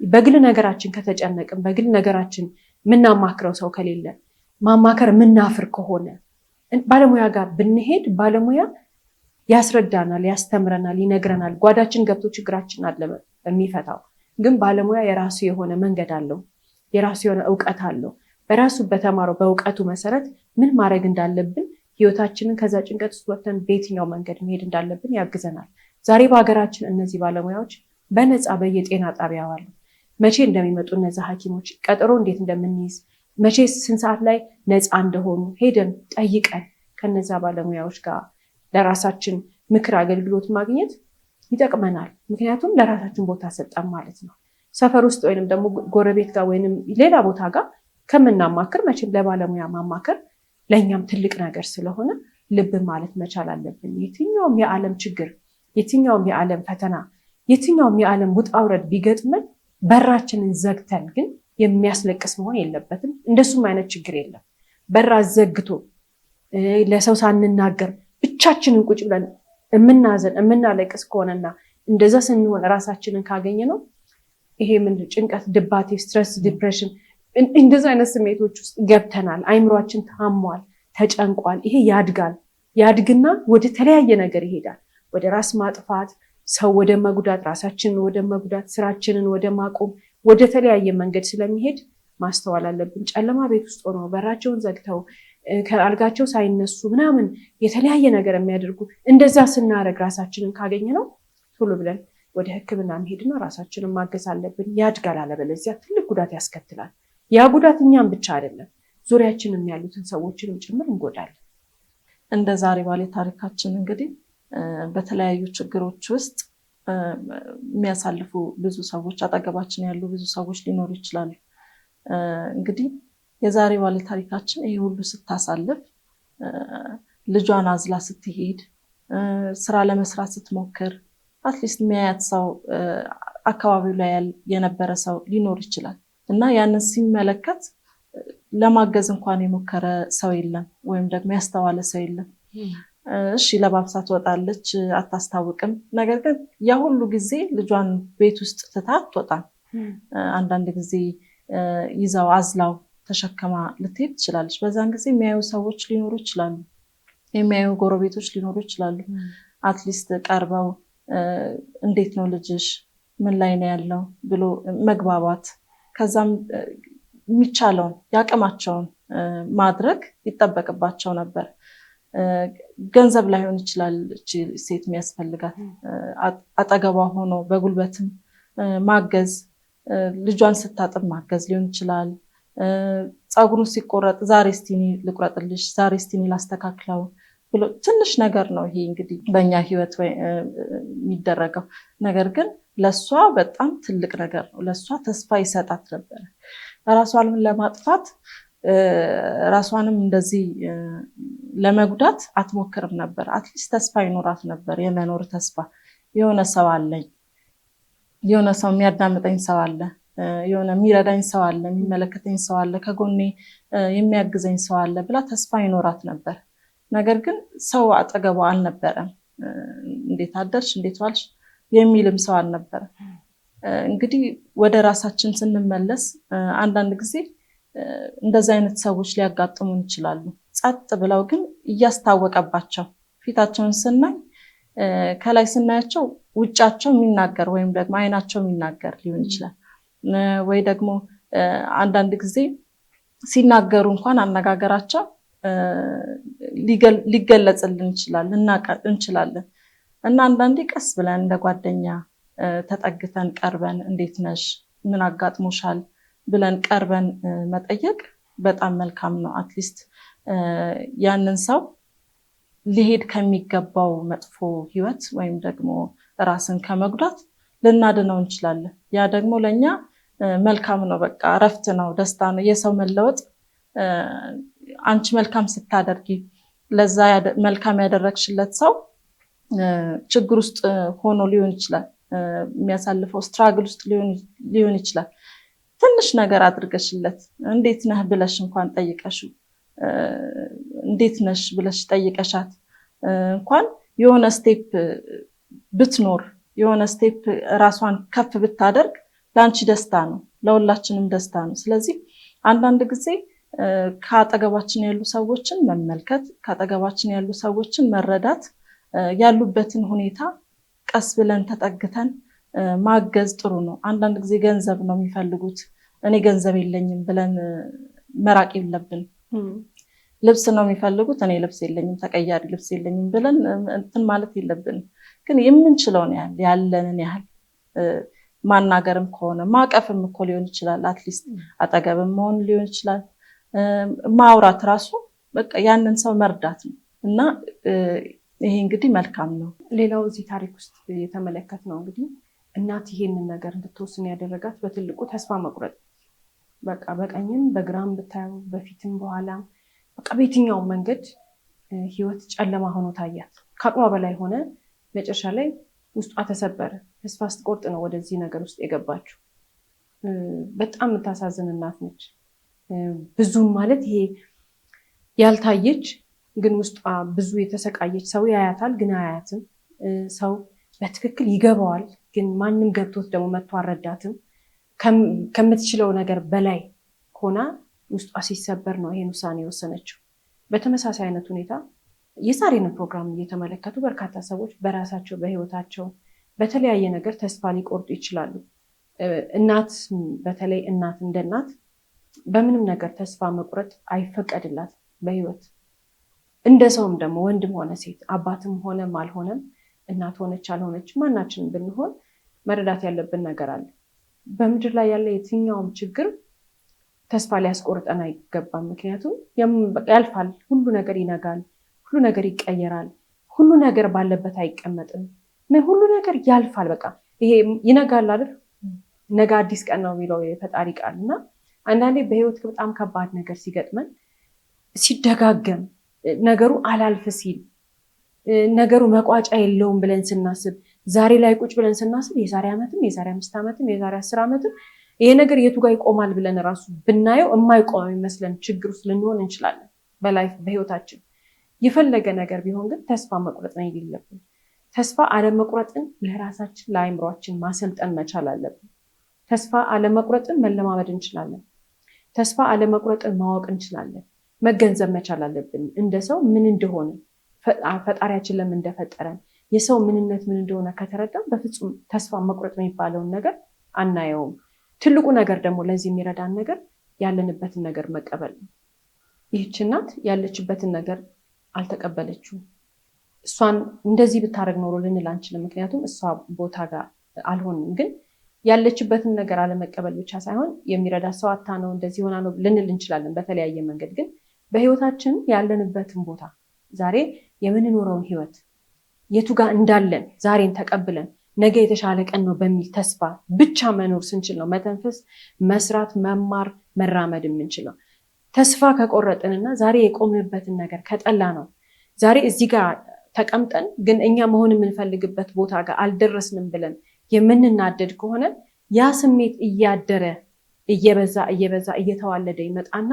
በግል ነገራችን ከተጨነቅን፣ በግል ነገራችን የምናማክረው ሰው ከሌለ፣ ማማከር የምናፍር ከሆነ ባለሙያ ጋር ብንሄድ ባለሙያ ያስረዳናል፣ ያስተምረናል፣ ይነግረናል። ጓዳችን ገብቶ ችግራችን አለ የሚፈታው። ግን ባለሙያ የራሱ የሆነ መንገድ አለው፣ የራሱ የሆነ እውቀት አለው። በራሱ በተማረው በእውቀቱ መሰረት ምን ማድረግ እንዳለብን ህይወታችንን ከዛ ጭንቀት ውስጥ ወጥተን በየትኛው መንገድ መሄድ እንዳለብን ያግዘናል። ዛሬ በሀገራችን እነዚህ ባለሙያዎች በነፃ በየጤና ጣቢያው አሉ። መቼ እንደሚመጡ እነዛ ሐኪሞች ቀጠሮ እንዴት እንደምንይዝ መቼ ስንት ሰዓት ላይ ነፃ እንደሆኑ ሄደን ጠይቀን ከነዛ ባለሙያዎች ጋር ለራሳችን ምክር አገልግሎት ማግኘት ይጠቅመናል። ምክንያቱም ለራሳችን ቦታ ሰጠን ማለት ነው። ሰፈር ውስጥ ወይንም ደግሞ ጎረቤት ጋር ወይንም ሌላ ቦታ ጋር ከምናማክር መቼም ለባለሙያ ማማከር ለእኛም ትልቅ ነገር ስለሆነ ልብ ማለት መቻል አለብን። የትኛውም የዓለም ችግር፣ የትኛውም የዓለም ፈተና፣ የትኛውም የዓለም ውጣ ውረድ ቢገጥመን በራችንን ዘግተን ግን የሚያስለቅስ መሆን የለበትም። እንደሱም አይነት ችግር የለም። በራ ዘግቶ ለሰው ሳንናገር ብቻችንን ቁጭ ብለን የምናዘን የምናለቅስ ከሆነና እንደዛ ስንሆን ራሳችንን ካገኘ ነው ይሄ ምንድን ጭንቀት፣ ድባቴ፣ ስትረስ፣ ዲፕሬሽን እንደዛ አይነት ስሜቶች ውስጥ ገብተናል። አይምሯችን ታሟል። ተጨንቋል። ይሄ ያድግና ወደ ተለያየ ነገር ይሄዳል። ወደ ራስ ማጥፋት፣ ሰው ወደ መጉዳት፣ ራሳችንን ወደ መጉዳት፣ ስራችንን ወደ ማቆም፣ ወደ ተለያየ መንገድ ስለሚሄድ ማስተዋል አለብን። ጨለማ ቤት ውስጥ ሆነው በራቸውን ዘግተው ከአልጋቸው ሳይነሱ ምናምን የተለያየ ነገር የሚያደርጉ እንደዛ ስናደርግ ራሳችንን ካገኘ ነው ቶሎ ብለን ወደ ሕክምና መሄድና ራሳችንን ማገዝ አለብን። ያድጋል፣ አለበለዚያ ትልቅ ጉዳት ያስከትላል። ያ ጉዳት እኛም ብቻ አይደለም ዙሪያችንም ያሉትን ሰዎችንም ጭምር እንጎዳለን። እንደ ዛሬ ባለ ታሪካችን እንግዲህ በተለያዩ ችግሮች ውስጥ የሚያሳልፉ ብዙ ሰዎች አጠገባችን ያሉ ብዙ ሰዎች ሊኖሩ ይችላሉ። እንግዲህ የዛሬ ባለ ታሪካችን ይሄ ሁሉ ስታሳልፍ ልጇን አዝላ ስትሄድ ስራ ለመስራት ስትሞክር አትሊስት የሚያያት ሰው አካባቢው ላይ የነበረ ሰው ሊኖር ይችላል እና ያንን ሲመለከት ለማገዝ እንኳን የሞከረ ሰው የለም፣ ወይም ደግሞ ያስተዋለ ሰው የለም። እሺ ለባብሳ ትወጣለች፣ አታስታውቅም። ነገር ግን ያ ሁሉ ጊዜ ልጇን ቤት ውስጥ ትታ አትወጣም። አንዳንድ ጊዜ ይዛው አዝላው ተሸክማ ልትሄድ ትችላለች። በዛን ጊዜ የሚያዩ ሰዎች ሊኖሩ ይችላሉ፣ የሚያዩ ጎረቤቶች ሊኖሩ ይችላሉ። አትሊስት ቀርበው እንዴት ነው ልጅሽ፣ ምን ላይ ነው ያለው ብሎ መግባባት፣ ከዛም የሚቻለውን ያቅማቸውን ማድረግ ይጠበቅባቸው ነበር። ገንዘብ ላይሆን ይችላል ሴት የሚያስፈልጋት፣ አጠገቧ ሆኖ በጉልበትም ማገዝ፣ ልጇን ስታጥብ ማገዝ ሊሆን ይችላል። ፀጉሩን ሲቆረጥ ዛሬ እስቲ እኔ ልቁረጥልሽ፣ ዛሬ እስቲ እኔ ላስተካክለው ብሎ ትንሽ ነገር ነው ይሄ እንግዲህ በእኛ ህይወት የሚደረገው ነገር፣ ግን ለእሷ በጣም ትልቅ ነገር ነው። ለእሷ ተስፋ ይሰጣት ነበረ። ራሷንም ለማጥፋት ራሷንም እንደዚህ ለመጉዳት አትሞክርም ነበር። አትሊስት ተስፋ ይኖራት ነበር፣ የመኖር ተስፋ። የሆነ ሰው አለኝ፣ የሆነ ሰው የሚያዳምጠኝ ሰው አለ፣ የሆነ የሚረዳኝ ሰው አለ፣ የሚመለከተኝ ሰው አለ፣ ከጎኔ የሚያግዘኝ ሰው አለ ብላ ተስፋ ይኖራት ነበር። ነገር ግን ሰው አጠገቧ አልነበረም። እንዴት አደርሽ፣ እንዴት ዋልሽ የሚልም ሰው አልነበረም። እንግዲህ ወደ ራሳችን ስንመለስ አንዳንድ ጊዜ እንደዚህ አይነት ሰዎች ሊያጋጥሙን ይችላሉ። ጸጥ ብለው ግን እያስታወቀባቸው ፊታቸውን ስናይ ከላይ ስናያቸው ውጫቸው የሚናገር ወይም ደግሞ አይናቸው የሚናገር ሊሆን ይችላል። ወይ ደግሞ አንዳንድ ጊዜ ሲናገሩ እንኳን አነጋገራቸው ሊገለጽልን ይችላል፣ እንችላለን። እና አንዳንዴ ቀስ ብለን እንደ ጓደኛ ተጠግተን ቀርበን እንዴት ነሽ፣ ምን አጋጥሞሻል ብለን ቀርበን መጠየቅ በጣም መልካም ነው። አትሊስት ያንን ሰው ሊሄድ ከሚገባው መጥፎ ህይወት ወይም ደግሞ ራስን ከመጉዳት ልናድነው እንችላለን። ያ ደግሞ ለእኛ መልካም ነው። በቃ እረፍት ነው፣ ደስታ ነው። የሰው መለወጥ አንቺ መልካም ስታደርጊ ለዛ መልካም ያደረግሽለት ሰው ችግር ውስጥ ሆኖ ሊሆን ይችላል፣ የሚያሳልፈው ስትራግል ውስጥ ሊሆን ይችላል። ትንሽ ነገር አድርገሽለት እንዴት ነህ ብለሽ እንኳን ጠይቀሽው፣ እንዴት ነሽ ብለሽ ጠይቀሻት እንኳን የሆነ ስቴፕ ብትኖር፣ የሆነ ስቴፕ ራሷን ከፍ ብታደርግ ለአንቺ ደስታ ነው፣ ለሁላችንም ደስታ ነው። ስለዚህ አንዳንድ ጊዜ ከአጠገባችን ያሉ ሰዎችን መመልከት፣ ከአጠገባችን ያሉ ሰዎችን መረዳት፣ ያሉበትን ሁኔታ ቀስ ብለን ተጠግተን ማገዝ ጥሩ ነው። አንዳንድ ጊዜ ገንዘብ ነው የሚፈልጉት፣ እኔ ገንዘብ የለኝም ብለን መራቅ የለብን። ልብስ ነው የሚፈልጉት፣ እኔ ልብስ የለኝም፣ ተቀያሪ ልብስ የለኝም ብለን እንትን ማለት የለብንም። ግን የምንችለውን ያህል ያለንን ያህል ማናገርም ከሆነ ማቀፍም እኮ ሊሆን ይችላል፣ አትሊስት አጠገብም መሆን ሊሆን ይችላል። ማውራት ራሱ በቃ ያንን ሰው መርዳት ነው እና ይሄ እንግዲህ መልካም ነው። ሌላው እዚህ ታሪክ ውስጥ የተመለከትነው እንግዲህ እናት ይሄንን ነገር እንድትወስን ያደረጋት በትልቁ ተስፋ መቁረጥ። በቃ በቀኝም በግራም ብታየው በፊትም በኋላም በቃ በየትኛውም መንገድ ህይወት ጨለማ ሆኖ ታያት። ከአቅሟ በላይ ሆነ። መጨረሻ ላይ ውስጧ ተሰበረ። ተስፋ ስትቆርጥ ነው ወደዚህ ነገር ውስጥ የገባችው። በጣም የምታሳዝን እናት ነች። ብዙም ማለት ይሄ ያልታየች ግን ውስጧ ብዙ የተሰቃየች፣ ሰው ያያታል ግን አያያትም። ሰው በትክክል ይገባዋል ግን ማንም ገብቶት ደግሞ መጥቶ አልረዳትም። ከምትችለው ነገር በላይ ሆና ውስጧ ሲሰበር ነው ይሄን ውሳኔ የወሰነችው። በተመሳሳይ አይነት ሁኔታ የዛሬን ፕሮግራም እየተመለከቱ በርካታ ሰዎች በራሳቸው በህይወታቸው በተለያየ ነገር ተስፋ ሊቆርጡ ይችላሉ። እናት በተለይ እናት እንደ እናት በምንም ነገር ተስፋ መቁረጥ አይፈቀድላት በህይወት። እንደ ሰውም ደግሞ ወንድም ሆነ ሴት አባትም ሆነም አልሆነም እናት ሆነች አልሆነች ማናችንም ብንሆን መረዳት ያለብን ነገር አለ። በምድር ላይ ያለ የትኛውም ችግር ተስፋ ሊያስቆርጠን አይገባም። ምክንያቱም ያልፋል፣ ሁሉ ነገር ይነጋል፣ ሁሉ ነገር ይቀየራል፣ ሁሉ ነገር ባለበት አይቀመጥም። ሁሉ ነገር ያልፋል። በቃ ይሄ ይነጋል አይደል? ነገ አዲስ ቀን ነው የሚለው የፈጣሪ ቃል እና አንዳንዴ በህይወት በጣም ከባድ ነገር ሲገጥመን ሲደጋገም ነገሩ አላልፍ ሲል ነገሩ መቋጫ የለውም ብለን ስናስብ ዛሬ ላይ ቁጭ ብለን ስናስብ የዛሬ ዓመትም የዛሬ 5 ዓመትም የዛሬ 10 ዓመትም ይሄ ነገር የቱ ጋር ይቆማል ብለን ራሱ ብናየው የማይቆም የሚመስለን ችግር ውስጥ ልንሆን እንችላለን። በህይወታችን የፈለገ ነገር ቢሆን ግን ተስፋ መቁረጥ ነው የሌለብን። ተስፋ አለመቁረጥን ለራሳችን ለአይምሯችን ማሰልጠን መቻል አለብን። ተስፋ አለመቁረጥን መለማመድ እንችላለን። ተስፋ አለመቁረጥን ማወቅ እንችላለን። መገንዘብ መቻል አለብን እንደ ሰው ምን እንደሆነ ፈጣሪያችን ለምን እንደፈጠረን የሰው ምንነት ምን እንደሆነ ከተረዳን በፍጹም ተስፋ መቁረጥ የሚባለውን ነገር አናየውም። ትልቁ ነገር ደግሞ ለዚህ የሚረዳን ነገር ያለንበትን ነገር መቀበል ነው። ይህች እናት ያለችበትን ነገር አልተቀበለችውም። እሷን እንደዚህ ብታደርግ ኖሮ ልንል አንችልም፣ ምክንያቱም እሷ ቦታ ጋር አልሆንም። ግን ያለችበትን ነገር አለመቀበል ብቻ ሳይሆን የሚረዳ ሰው አታ ነው እንደዚህ ሆና ነው ልንል እንችላለን በተለያየ መንገድ። ግን በህይወታችን ያለንበትን ቦታ ዛሬ የምንኖረውን ህይወት የቱ ጋር እንዳለን ዛሬን ተቀብለን ነገ የተሻለ ቀን ነው በሚል ተስፋ ብቻ መኖር ስንችል ነው መተንፈስ፣ መስራት፣ መማር፣ መራመድ የምንችለው። ተስፋ ከቆረጥንና ዛሬ የቆምንበትን ነገር ከጠላ ነው ዛሬ እዚህ ጋር ተቀምጠን ግን እኛ መሆን የምንፈልግበት ቦታ ጋር አልደረስንም ብለን የምንናደድ ከሆነ ያ ስሜት እያደረ እየበዛ እየተዋለደ ይመጣና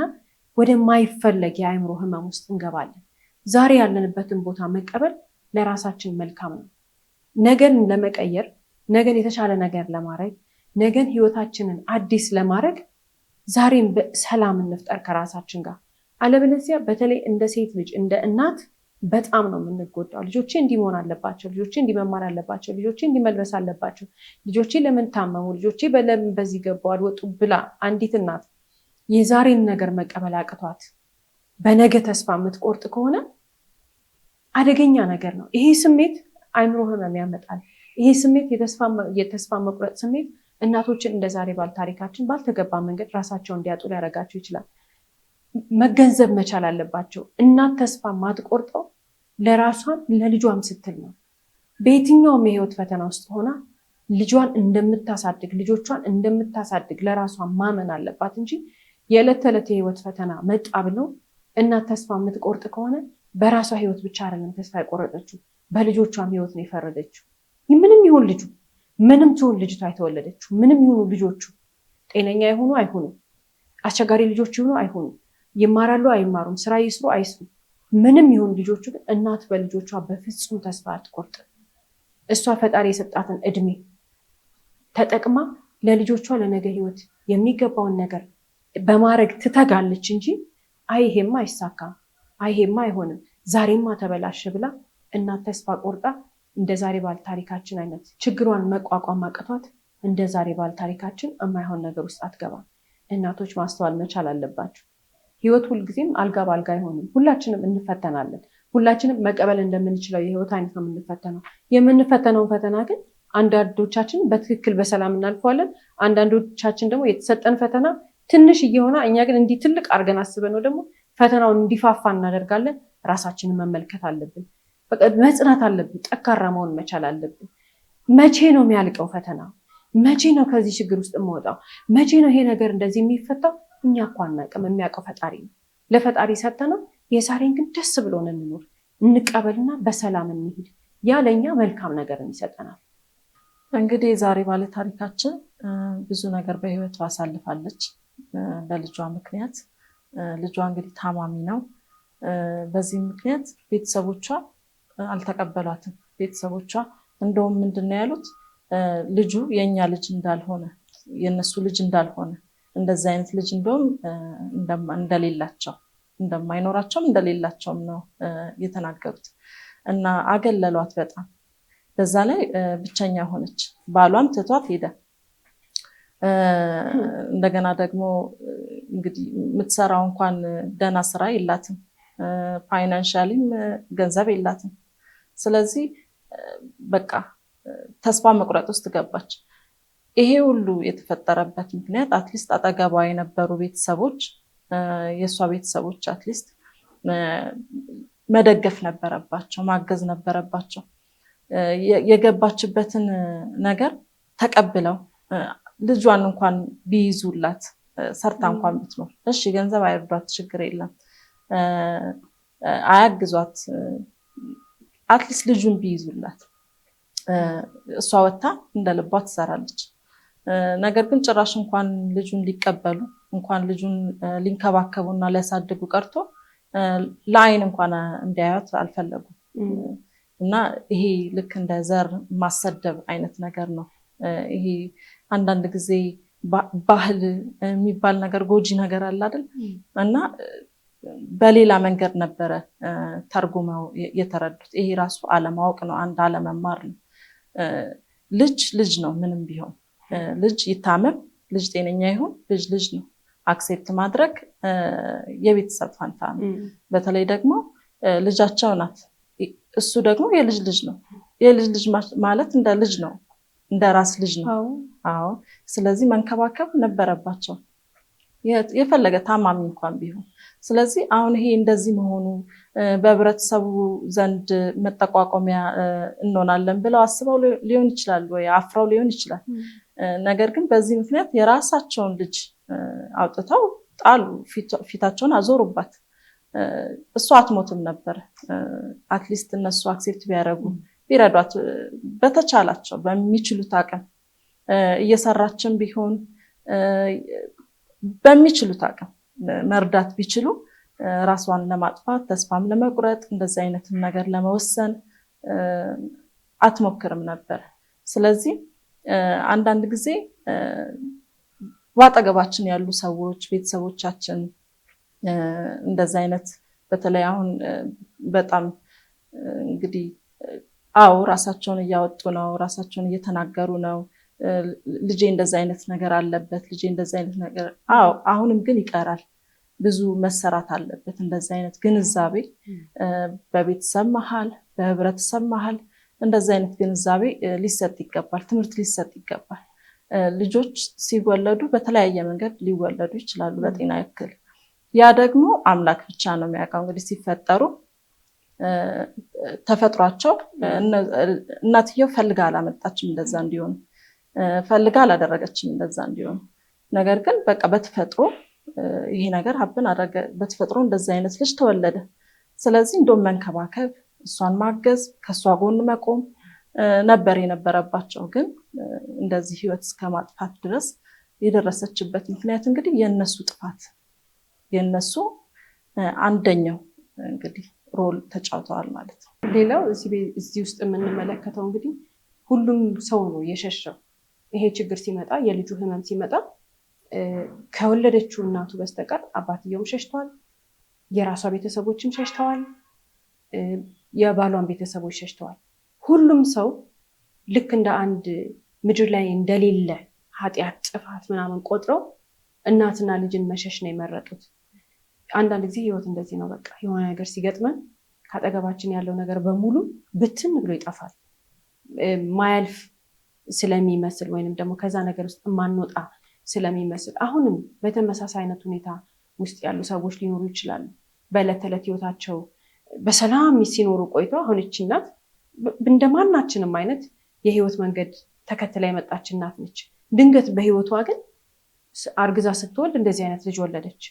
ወደማይፈለግ የአእምሮ ህመም ውስጥ እንገባለን። ዛሬ ያለንበትን ቦታ መቀበል ለራሳችን መልካም ነው። ነገን ለመቀየር፣ ነገን የተሻለ ነገር ለማድረግ፣ ነገን ህይወታችንን አዲስ ለማድረግ ዛሬን በሰላም እንፍጠር ከራሳችን ጋር። አለበለዚያ በተለይ እንደ ሴት ልጅ እንደ እናት በጣም ነው የምንጎዳው። ልጆቼ እንዲህ መሆን አለባቸው፣ ልጆቼ እንዲህ መማር አለባቸው፣ ልጆቼ እንዲህ መልበስ አለባቸው፣ ልጆቼ ለምን ታመሙ፣ ልጆቼ ለምን በዚህ ገቡ አልወጡ ብላ አንዲት እናት የዛሬን ነገር መቀበል አቅቷት በነገ ተስፋ የምትቆርጥ ከሆነ አደገኛ ነገር ነው። ይሄ ስሜት አይምሮ ህመም ያመጣል። ይሄ ስሜት የተስፋ መቁረጥ ስሜት እናቶችን እንደ ዛሬ ባል ታሪካችን ባልተገባ መንገድ ራሳቸውን እንዲያጡ ሊያደርጋቸው ይችላል። መገንዘብ መቻል አለባቸው። እናት ተስፋ ማትቆርጠው ለራሷም ለልጇም ስትል ነው። በየትኛውም የህይወት ፈተና ውስጥ ሆና ልጇን እንደምታሳድግ ልጆቿን እንደምታሳድግ ለራሷ ማመን አለባት እንጂ የዕለት ተዕለት የህይወት ፈተና መጣ ብለው እናት ተስፋ የምትቆርጥ ከሆነ በራሷ ህይወት ብቻ አይደለም ተስፋ የቆረጠችው፣ በልጆቿም ህይወት ነው የፈረደችው። ምንም ይሁን ልጁ፣ ምንም ትሁን ልጅቷ የተወለደችው፣ ምንም ይሁኑ ልጆቹ፣ ጤነኛ ይሁኑ አይሁኑ፣ አስቸጋሪ ልጆች ይሁኑ አይሁኑ፣ ይማራሉ አይማሩም፣ ስራ ይስሩ አይስሩ፣ ምንም ይሁን ልጆቹ፣ ግን እናት በልጆቿ በፍጹም ተስፋ አትቆርጥም። እሷ ፈጣሪ የሰጣትን እድሜ ተጠቅማ ለልጆቿ ለነገ ህይወት የሚገባውን ነገር በማድረግ ትተጋለች እንጂ አይ ይሄማ አይሳካም፣ አይ ይሄማ አይሆንም፣ ዛሬማ ተበላሸ ብላ እናት ተስፋ ቆርጣ እንደ ዛሬ ባል ታሪካችን አይነት ችግሯን መቋቋም አቅቷት እንደ ዛሬ ባል ታሪካችን የማይሆን ነገር ውስጥ አትገባም። እናቶች ማስተዋል መቻል አለባቸው። ህይወት ሁልጊዜም አልጋ በአልጋ አይሆንም። ሁላችንም እንፈተናለን። ሁላችንም መቀበል እንደምንችለው የህይወት አይነት ነው የምንፈተነው። የምንፈተነውን ፈተና ግን አንዳንዶቻችን በትክክል በሰላም እናልፈዋለን። አንዳንዶቻችን ደግሞ የተሰጠን ፈተና ትንሽ እየሆነ እኛ ግን እንዲህ ትልቅ አድርገን አስበን ነው ደግሞ ፈተናውን እንዲፋፋ እናደርጋለን። ራሳችንን መመልከት አለብን። በቃ መጽናት አለብን። ጠንካራ መሆን መቻል አለብን። መቼ ነው የሚያልቀው ፈተና? መቼ ነው ከዚህ ችግር ውስጥ የምወጣው? መቼ ነው ይሄ ነገር እንደዚህ የሚፈታው? እኛ እኮ አናውቅም። የሚያውቀው ፈጣሪ ነው። ለፈጣሪ ሰጠነው። የዛሬን ግን ደስ ብሎን እንኖር፣ እንቀበልና በሰላም እንሂድ። ያ ለእኛ መልካም ነገርን ይሰጠናል። እንግዲህ የዛሬ ባለ ታሪካችን ብዙ ነገር በህይወቱ አሳልፋለች በልጇ ምክንያት። ልጇ እንግዲህ ታማሚ ነው። በዚህ ምክንያት ቤተሰቦቿ አልተቀበሏትም። ቤተሰቦቿ እንደውም ምንድን ነው ያሉት? ልጁ የእኛ ልጅ እንዳልሆነ፣ የእነሱ ልጅ እንዳልሆነ፣ እንደዚህ አይነት ልጅ እንደውም እንደሌላቸው እንደማይኖራቸውም እንደሌላቸውም ነው የተናገሩት። እና አገለሏት በጣም። በዛ ላይ ብቸኛ ሆነች። ባሏም ትቷት ሄደ። እንደገና ደግሞ እንግዲህ የምትሰራው እንኳን ደህና ስራ የላትም፣ ፋይናንሻሊም ገንዘብ የላትም። ስለዚህ በቃ ተስፋ መቁረጥ ውስጥ ገባች። ይሄ ሁሉ የተፈጠረበት ምክንያት አትሊስት አጠገቧ የነበሩ ቤተሰቦች፣ የእሷ ቤተሰቦች አትሊስት መደገፍ ነበረባቸው፣ ማገዝ ነበረባቸው። የገባችበትን ነገር ተቀብለው ልጇን እንኳን ቢይዙላት፣ ሰርታ እንኳን ብትኖር እሺ፣ ገንዘብ አይርዷት፣ ችግር የለም፣ አያግዟት፣ አትሊስት ልጁን ቢይዙላት እሷ ወጥታ እንደ ልቧ ትሰራለች። ነገር ግን ጭራሽ እንኳን ልጁን ሊቀበሉ እንኳን ልጁን ሊንከባከቡና ሊያሳድጉ ቀርቶ ለአይን እንኳን እንዲያዩት አልፈለጉም። እና ይሄ ልክ እንደ ዘር ማሰደብ አይነት ነገር ነው። ይሄ አንዳንድ ጊዜ ባህል የሚባል ነገር ጎጂ ነገር አለ አይደል? እና በሌላ መንገድ ነበረ ተርጉመው የተረዱት። ይሄ ራሱ አለማወቅ ነው፣ አንድ አለመማር ነው። ልጅ ነው፣ ምንም ቢሆን ልጅ ይታመም፣ ልጅ ጤነኛ ይሁን፣ ልጅ ነው። አክሴፕት ማድረግ የቤተሰብ ፋንታ ነው። በተለይ ደግሞ ልጃቸው ናት። እሱ ደግሞ የልጅ ነው። የልጅ ማለት እንደ ልጅ ነው፣ እንደ ራስ ልጅ ነው። አዎ። ስለዚህ መንከባከብ ነበረባቸው፣ የፈለገ ታማሚ እንኳን ቢሆን። ስለዚህ አሁን ይሄ እንደዚህ መሆኑ በህብረተሰቡ ዘንድ መጠቋቋሚያ እንሆናለን ብለው አስበው ሊሆን ይችላል፣ ወይ አፍረው ሊሆን ይችላል። ነገር ግን በዚህ ምክንያት የራሳቸውን ልጅ አውጥተው ጣሉ፣ ፊታቸውን አዞሩባት። እሷ አትሞትም ነበር። አትሊስት እነሱ አክሴፕት ቢያደርጉ ቢረዷት፣ በተቻላቸው በሚችሉት አቅም እየሰራችን ቢሆን በሚችሉት አቅም መርዳት ቢችሉ ራሷን ለማጥፋት ተስፋም ለመቁረጥ እንደዚህ አይነትን ነገር ለመወሰን አትሞክርም ነበር። ስለዚህ አንዳንድ ጊዜ በአጠገባችን ያሉ ሰዎች፣ ቤተሰቦቻችን እንደዚህ አይነት በተለይ አሁን በጣም እንግዲህ ራሳቸውን እያወጡ ነው፣ ራሳቸውን እየተናገሩ ነው። ልጄ እንደዚህ አይነት ነገር አለበት፣ ልጄ እንደዚህ አይነት ነገር አሁንም ግን ይቀራል፣ ብዙ መሰራት አለበት። እንደዚህ አይነት ግንዛቤ በቤተሰብ መሀል፣ በህብረተሰብ መሀል እንደዚህ አይነት ግንዛቤ ሊሰጥ ይገባል፣ ትምህርት ሊሰጥ ይገባል። ልጆች ሲወለዱ በተለያየ መንገድ ሊወለዱ ይችላሉ በጤና እክል። ያ ደግሞ አምላክ ብቻ ነው የሚያውቀው። እንግዲህ ሲፈጠሩ ተፈጥሯቸው እናትየው ፈልጋ አላመጣችም እንደዛ እንዲሆኑ፣ ፈልጋ አላደረገችም እንደዛ እንዲሆኑ። ነገር ግን በቃ በተፈጥሮ ይሄ ነገር ሀብን አደረገ፣ በተፈጥሮ እንደዚህ አይነት ልጅ ተወለደ። ስለዚህ እንደውም መንከባከብ፣ እሷን ማገዝ፣ ከእሷ ጎን መቆም ነበር የነበረባቸው። ግን እንደዚህ ህይወት እስከ ማጥፋት ድረስ የደረሰችበት ምክንያት እንግዲህ የእነሱ ጥፋት፣ የእነሱ አንደኛው እንግዲህ ሮል ተጫውተዋል ማለት ነው። ሌላው እዚህ ውስጥ የምንመለከተው እንግዲህ ሁሉም ሰው ነው የሸሸው። ይሄ ችግር ሲመጣ፣ የልጁ ህመም ሲመጣ ከወለደችው እናቱ በስተቀር አባትየውም ሸሽተዋል፣ የራሷ ቤተሰቦችም ሸሽተዋል፣ የባሏን ቤተሰቦች ሸሽተዋል። ሁሉም ሰው ልክ እንደ አንድ ምድር ላይ እንደሌለ ኃጢአት፣ ጥፋት ምናምን ቆጥረው እናትና ልጅን መሸሽ ነው የመረጡት። አንዳንድ ጊዜ ህይወት እንደዚህ ነው። በቃ የሆነ ነገር ሲገጥመን ከአጠገባችን ያለው ነገር በሙሉ ብትን ብሎ ይጠፋል። ማያልፍ ስለሚመስል ወይንም ደግሞ ከዛ ነገር ውስጥ የማንወጣ ስለሚመስል አሁንም በተመሳሳይ አይነት ሁኔታ ውስጥ ያሉ ሰዎች ሊኖሩ ይችላሉ። በዕለት ተዕለት ህይወታቸው በሰላም ሲኖሩ ቆይቶ አሁን ይህች እናት እንደማናችንም አይነት የህይወት መንገድ ተከትላ የመጣች እናት ነች። ድንገት በህይወቷ ግን አርግዛ ስትወልድ እንደዚህ አይነት ልጅ ወለደች።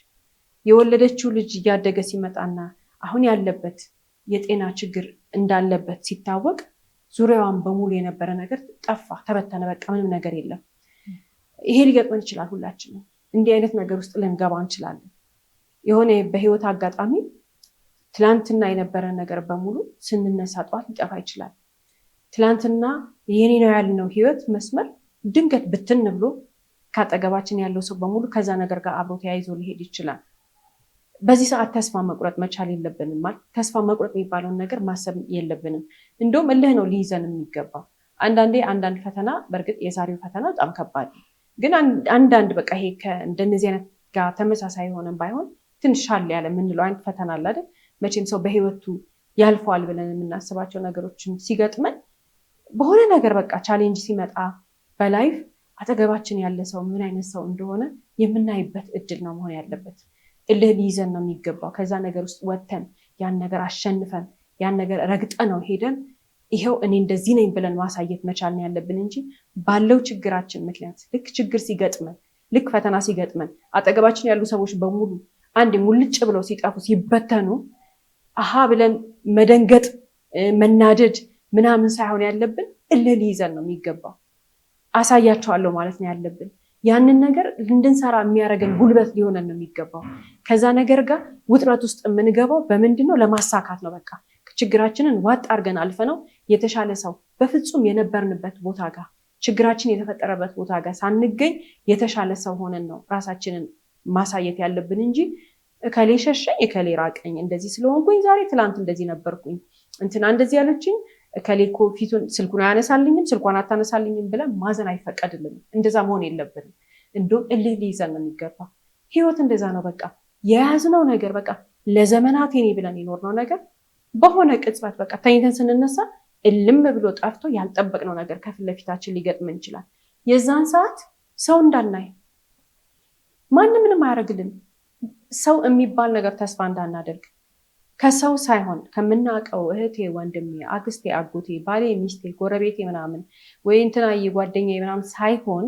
የወለደችው ልጅ እያደገ ሲመጣና አሁን ያለበት የጤና ችግር እንዳለበት ሲታወቅ ዙሪያዋን በሙሉ የነበረ ነገር ጠፋ፣ ተበተነ። በቃ ምንም ነገር የለም። ይሄ ሊገጥመን ይችላል። ሁላችንም እንዲህ አይነት ነገር ውስጥ ልንገባ እንችላለን። የሆነ በህይወት አጋጣሚ ትላንትና የነበረ ነገር በሙሉ ስንነሳ ጠዋት ሊጠፋ ይችላል። ትላንትና የኔ ነው ያልነው ህይወት መስመር ድንገት ብትን ብሎ ካጠገባችን ያለው ሰው በሙሉ ከዛ ነገር ጋር አብሮ ተያይዞ ሊሄድ ይችላል። በዚህ ሰዓት ተስፋ መቁረጥ መቻል የለብንም። ማለት ተስፋ መቁረጥ የሚባለውን ነገር ማሰብ የለብንም። እንደውም እልህ ነው ሊይዘን የሚገባው። አንዳንድ ፈተና በእርግጥ የዛሬው ፈተና በጣም ከባድ ነው፣ ግን አንዳንድ በቃ ይሄ እንደነዚህ አይነት ጋር ተመሳሳይ የሆነም ባይሆን ትንሽ ሻል ያለ የምንለው አይነት ፈተና አለ አይደል? መቼም ሰው በህይወቱ ያልፈዋል ብለን የምናስባቸው ነገሮችን ሲገጥመን በሆነ ነገር በቃ ቻሌንጅ ሲመጣ በላይፍ አጠገባችን ያለ ሰው ምን አይነት ሰው እንደሆነ የምናይበት እድል ነው መሆን ያለበት። እልህ ሊይዘን ነው የሚገባው። ከዛ ነገር ውስጥ ወጥተን ያን ነገር አሸንፈን ያን ነገር ረግጠ ነው ሄደን ይሄው እኔ እንደዚህ ነኝ ብለን ማሳየት መቻል ነው ያለብን እንጂ ባለው ችግራችን ምክንያት ልክ ችግር ሲገጥመን ልክ ፈተና ሲገጥመን አጠገባችን ያሉ ሰዎች በሙሉ አንድ ሙልጭ ብለው ሲጠፉ ሲበተኑ አሃ ብለን መደንገጥ መናደድ ምናምን ሳይሆን ያለብን እልህ ሊይዘን ነው የሚገባው። አሳያቸዋለሁ ማለት ነው ያለብን። ያንን ነገር እንድንሰራ የሚያደርገን ጉልበት ሊሆነን ነው የሚገባው። ከዛ ነገር ጋር ውጥረት ውስጥ የምንገባው በምንድን ነው? ለማሳካት ነው። በቃ ችግራችንን ዋጥ አድርገን አልፈነው የተሻለ ሰው በፍጹም የነበርንበት ቦታ ጋር ችግራችን የተፈጠረበት ቦታ ጋር ሳንገኝ የተሻለ ሰው ሆነን ነው ራሳችንን ማሳየት ያለብን እንጂ እከሌ ሸሸኝ፣ እከሌ ራቀኝ፣ እንደዚህ ስለሆንኩኝ ዛሬ ትላንት እንደዚህ ነበርኩኝ፣ እንትና እንደዚህ ያለችኝ፣ እከሌ እኮ ፊቱን ስልኩን አያነሳልኝም፣ ስልኳን አታነሳልኝም ብለን ማዘን አይፈቀድልንም። እንደዛ መሆን የለብንም። እንዲሁም እልህ ሊይዘን ነው የሚገባ። ህይወት እንደዛ ነው። በቃ የያዝነው ነገር በቃ ለዘመናት የኔ ብለን የኖርነው ነገር በሆነ ቅጽበት በቃ ተኝተን ስንነሳ እልም ብሎ ጠፍቶ ያልጠበቅነው ነገር ከፊት ለፊታችን ሊገጥመን ይችላል። የዛን ሰዓት ሰው እንዳናይ ማንም ምንም አያደርግልን። ሰው የሚባል ነገር ተስፋ እንዳናደርግ ከሰው ሳይሆን ከምናውቀው እህቴ፣ ወንድሜ፣ አክስቴ፣ አጎቴ፣ ባሌ፣ ሚስቴ፣ ጎረቤቴ ምናምን ወይ እንትናዬ ጓደኛዬ ምናምን ሳይሆን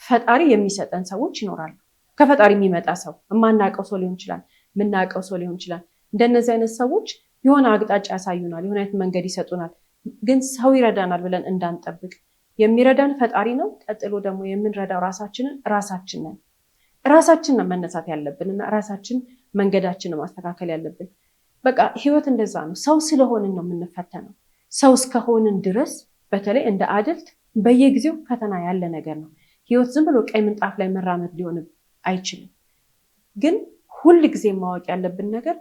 ፈጣሪ የሚሰጠን ሰዎች ይኖራሉ። ከፈጣሪ የሚመጣ ሰው የማናውቀው ሰው ሊሆን ይችላል፣ የምናውቀው ሰው ሊሆን ይችላል። እንደነዚህ አይነት ሰዎች የሆነ አቅጣጫ ያሳዩናል፣ የሆነ አይነት መንገድ ይሰጡናል። ግን ሰው ይረዳናል ብለን እንዳንጠብቅ የሚረዳን ፈጣሪ ነው። ቀጥሎ ደግሞ የምንረዳው ራሳችንን መነሳት ያለብን እና ራሳችን መንገዳችንን ማስተካከል ያለብን። በቃ ህይወት እንደዛ ነው። ሰው ስለሆንን ነው የምንፈተነው። ሰው እስከሆንን ድረስ በተለይ እንደ አድልት በየጊዜው ፈተና ያለ ነገር ነው። ህይወት ዝም ብሎ ቀይ ምንጣፍ ላይ መራመድ ሊሆን አይችልም። ግን ሁል ጊዜ ማወቅ ያለብን ነገር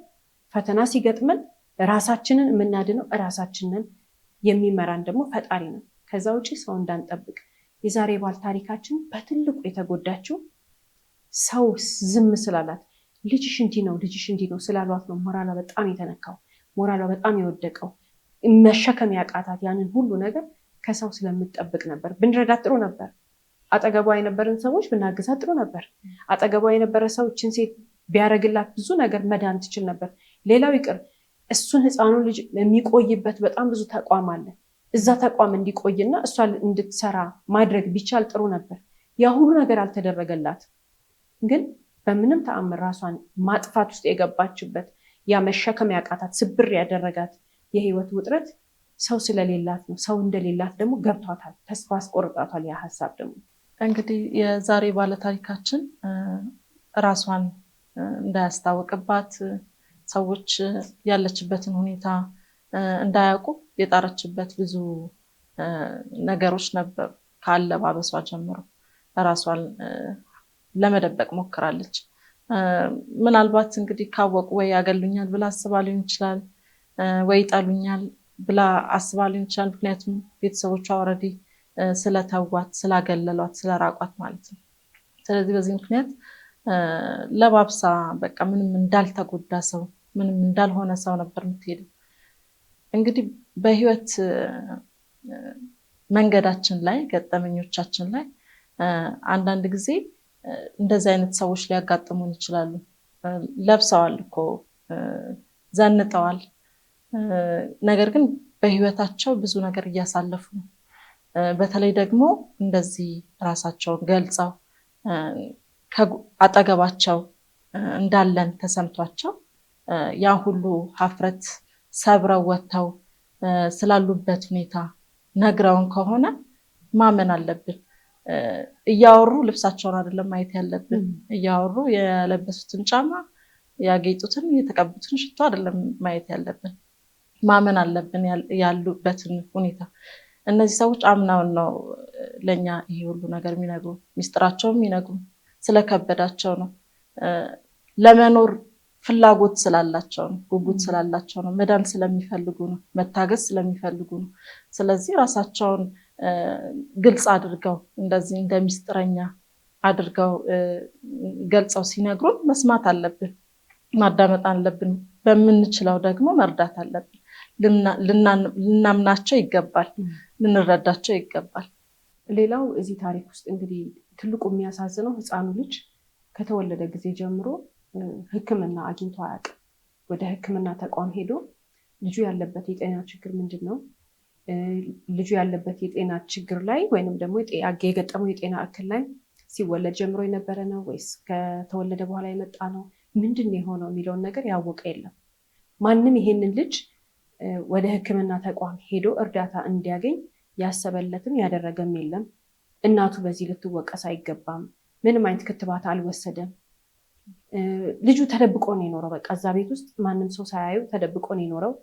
ፈተና ሲገጥመን ራሳችንን የምናድነው ራሳችንን የሚመራን ደግሞ ፈጣሪ ነው። ከዛ ውጭ ሰው እንዳንጠብቅ። የዛሬ ባል ታሪካችን በትልቁ የተጎዳችው ሰው ዝም ስላላት ልጅሽ እንዲህ ነው ስላሏት ነው ሞራሏ በጣም የተነካው፣ ሞራሏ በጣም የወደቀው፣ መሸከም ያቃታት ያንን ሁሉ ነገር ከሰው ስለምትጠብቅ ነበር። ብንረዳት ጥሩ ነበር። አጠገቧ የነበረን ሰዎች ብናግዛት ጥሩ ነበር። አጠገቧ የነበረ ሰው እችን ሴት ቢያደርግላት ብዙ ነገር መዳን ትችል ነበር። ሌላው ይቅር እሱን ህፃኑን ልጅ የሚቆይበት በጣም ብዙ ተቋም አለ። እዛ ተቋም እንዲቆይና እሷ እንድትሰራ ማድረግ ቢቻል ጥሩ ነበር። ያ ሁሉ ነገር አልተደረገላት። ግን በምንም ተአምር ራሷን ማጥፋት ውስጥ የገባችበት ያ መሸከም ያቃታት ስብር ያደረጋት የህይወት ውጥረት ሰው ስለሌላት ነው። ሰው እንደሌላት ደግሞ ገብቷታል፣ ተስፋ አስቆርጣቷል። ያ ሀሳብ ደግሞ እንግዲህ የዛሬ ባለታሪካችን ራሷን እንዳያስታወቅባት ሰዎች ያለችበትን ሁኔታ እንዳያውቁ የጣረችበት ብዙ ነገሮች ነበሩ። ከአለባበሷ ጀምሮ ራሷን ለመደበቅ ሞክራለች። ምናልባት እንግዲህ ካወቁ ወይ ያገሉኛል ብላ አስባ ሊሆን ይችላል፣ ወይ ይጠሉኛል ብላ አስባ ሊሆን ይችላል። ምክንያቱም ቤተሰቦቿ ኦልሬዲ ስለተዋት፣ ስላገለሏት፣ ስለራቋት ማለት ነው። ስለዚህ በዚህ ምክንያት ለባብሳ በቃ ምንም እንዳልተጎዳ ሰው፣ ምንም እንዳልሆነ ሰው ነበር የምትሄደው። እንግዲህ በህይወት መንገዳችን ላይ ገጠመኞቻችን ላይ አንዳንድ ጊዜ እንደዚህ አይነት ሰዎች ሊያጋጥሙን ይችላሉ። ለብሰዋል እኮ ዘንጠዋል፣ ነገር ግን በህይወታቸው ብዙ ነገር እያሳለፉ ነው። በተለይ ደግሞ እንደዚህ ራሳቸውን ገልጸው አጠገባቸው እንዳለን ተሰምቷቸው ያ ሁሉ ሀፍረት ሰብረው ወጥተው ስላሉበት ሁኔታ ነግረውን ከሆነ ማመን አለብን። እያወሩ ልብሳቸውን አይደለም ማየት ያለብን። እያወሩ የለበሱትን ጫማ፣ ያጌጡትን፣ የተቀቡትን ሽቶ አይደለም ማየት ያለብን። ማመን አለብን ያሉበትን ሁኔታ። እነዚህ ሰዎች አምናውን ነው ለኛ ይሄ ሁሉ ነገር የሚነግሩ፣ ሚስጥራቸውም የሚነግሩ ስለከበዳቸው ነው። ለመኖር ፍላጎት ስላላቸው ነው፣ ጉጉት ስላላቸው ነው፣ መዳን ስለሚፈልጉ ነው፣ መታገስ ስለሚፈልጉ ነው። ስለዚህ ራሳቸውን ግልጽ አድርገው እንደዚህ እንደ ሚስጥረኛ አድርገው ገልጸው ሲነግሩን መስማት አለብን፣ ማዳመጥ አለብን። በምንችለው ደግሞ መርዳት አለብን። ልናምናቸው ይገባል፣ ልንረዳቸው ይገባል። ሌላው እዚህ ታሪክ ውስጥ እንግዲህ ትልቁ የሚያሳዝነው ህፃኑ ልጅ ከተወለደ ጊዜ ጀምሮ ሕክምና አግኝቶ አያውቅም። ወደ ሕክምና ተቋም ሄዶ ልጁ ያለበት የጤና ችግር ምንድን ነው፣ ልጁ ያለበት የጤና ችግር ላይ ወይንም ደግሞ የገጠመው የጤና እክል ላይ ሲወለድ ጀምሮ የነበረ ነው ወይስ ከተወለደ በኋላ የመጣ ነው፣ ምንድን ነው የሆነው የሚለውን ነገር ያወቀ የለም። ማንም ይሄንን ልጅ ወደ ሕክምና ተቋም ሄዶ እርዳታ እንዲያገኝ ያሰበለትም ያደረገም የለም። እናቱ በዚህ ልትወቀስ አይገባም። ምንም አይነት ክትባት አልወሰደም። ልጁ ተደብቆ ነው የኖረው። በቃ እዛ ቤት ውስጥ ማንም ሰው ሳያዩ ተደብቆ ነው የኖረው።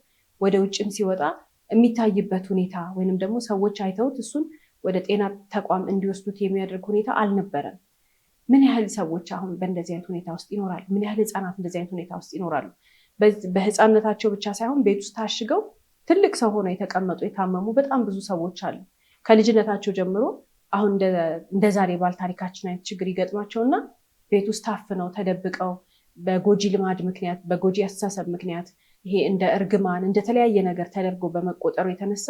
ወደ ውጭም ሲወጣ የሚታይበት ሁኔታ ወይንም ደግሞ ሰዎች አይተውት እሱን ወደ ጤና ተቋም እንዲወስዱት የሚያደርግ ሁኔታ አልነበረም። ምን ያህል ሰዎች አሁን በእንደዚህ አይነት ሁኔታ ውስጥ ይኖራሉ? ምን ያህል ህፃናት እንደዚህ አይነት ሁኔታ ውስጥ ይኖራሉ? በህፃንነታቸው ብቻ ሳይሆን ቤት ውስጥ ታሽገው ትልቅ ሰው ሆነው የተቀመጡ የታመሙ በጣም ብዙ ሰዎች አሉ። ከልጅነታቸው ጀምሮ አሁን እንደ ዛሬ ባል ታሪካችን አይነት ችግር ይገጥማቸውና ቤት ውስጥ ታፍነው ተደብቀው በጎጂ ልማድ ምክንያት፣ በጎጂ አስተሳሰብ ምክንያት ይሄ እንደ እርግማን እንደተለያየ ነገር ተደርጎ በመቆጠሩ የተነሳ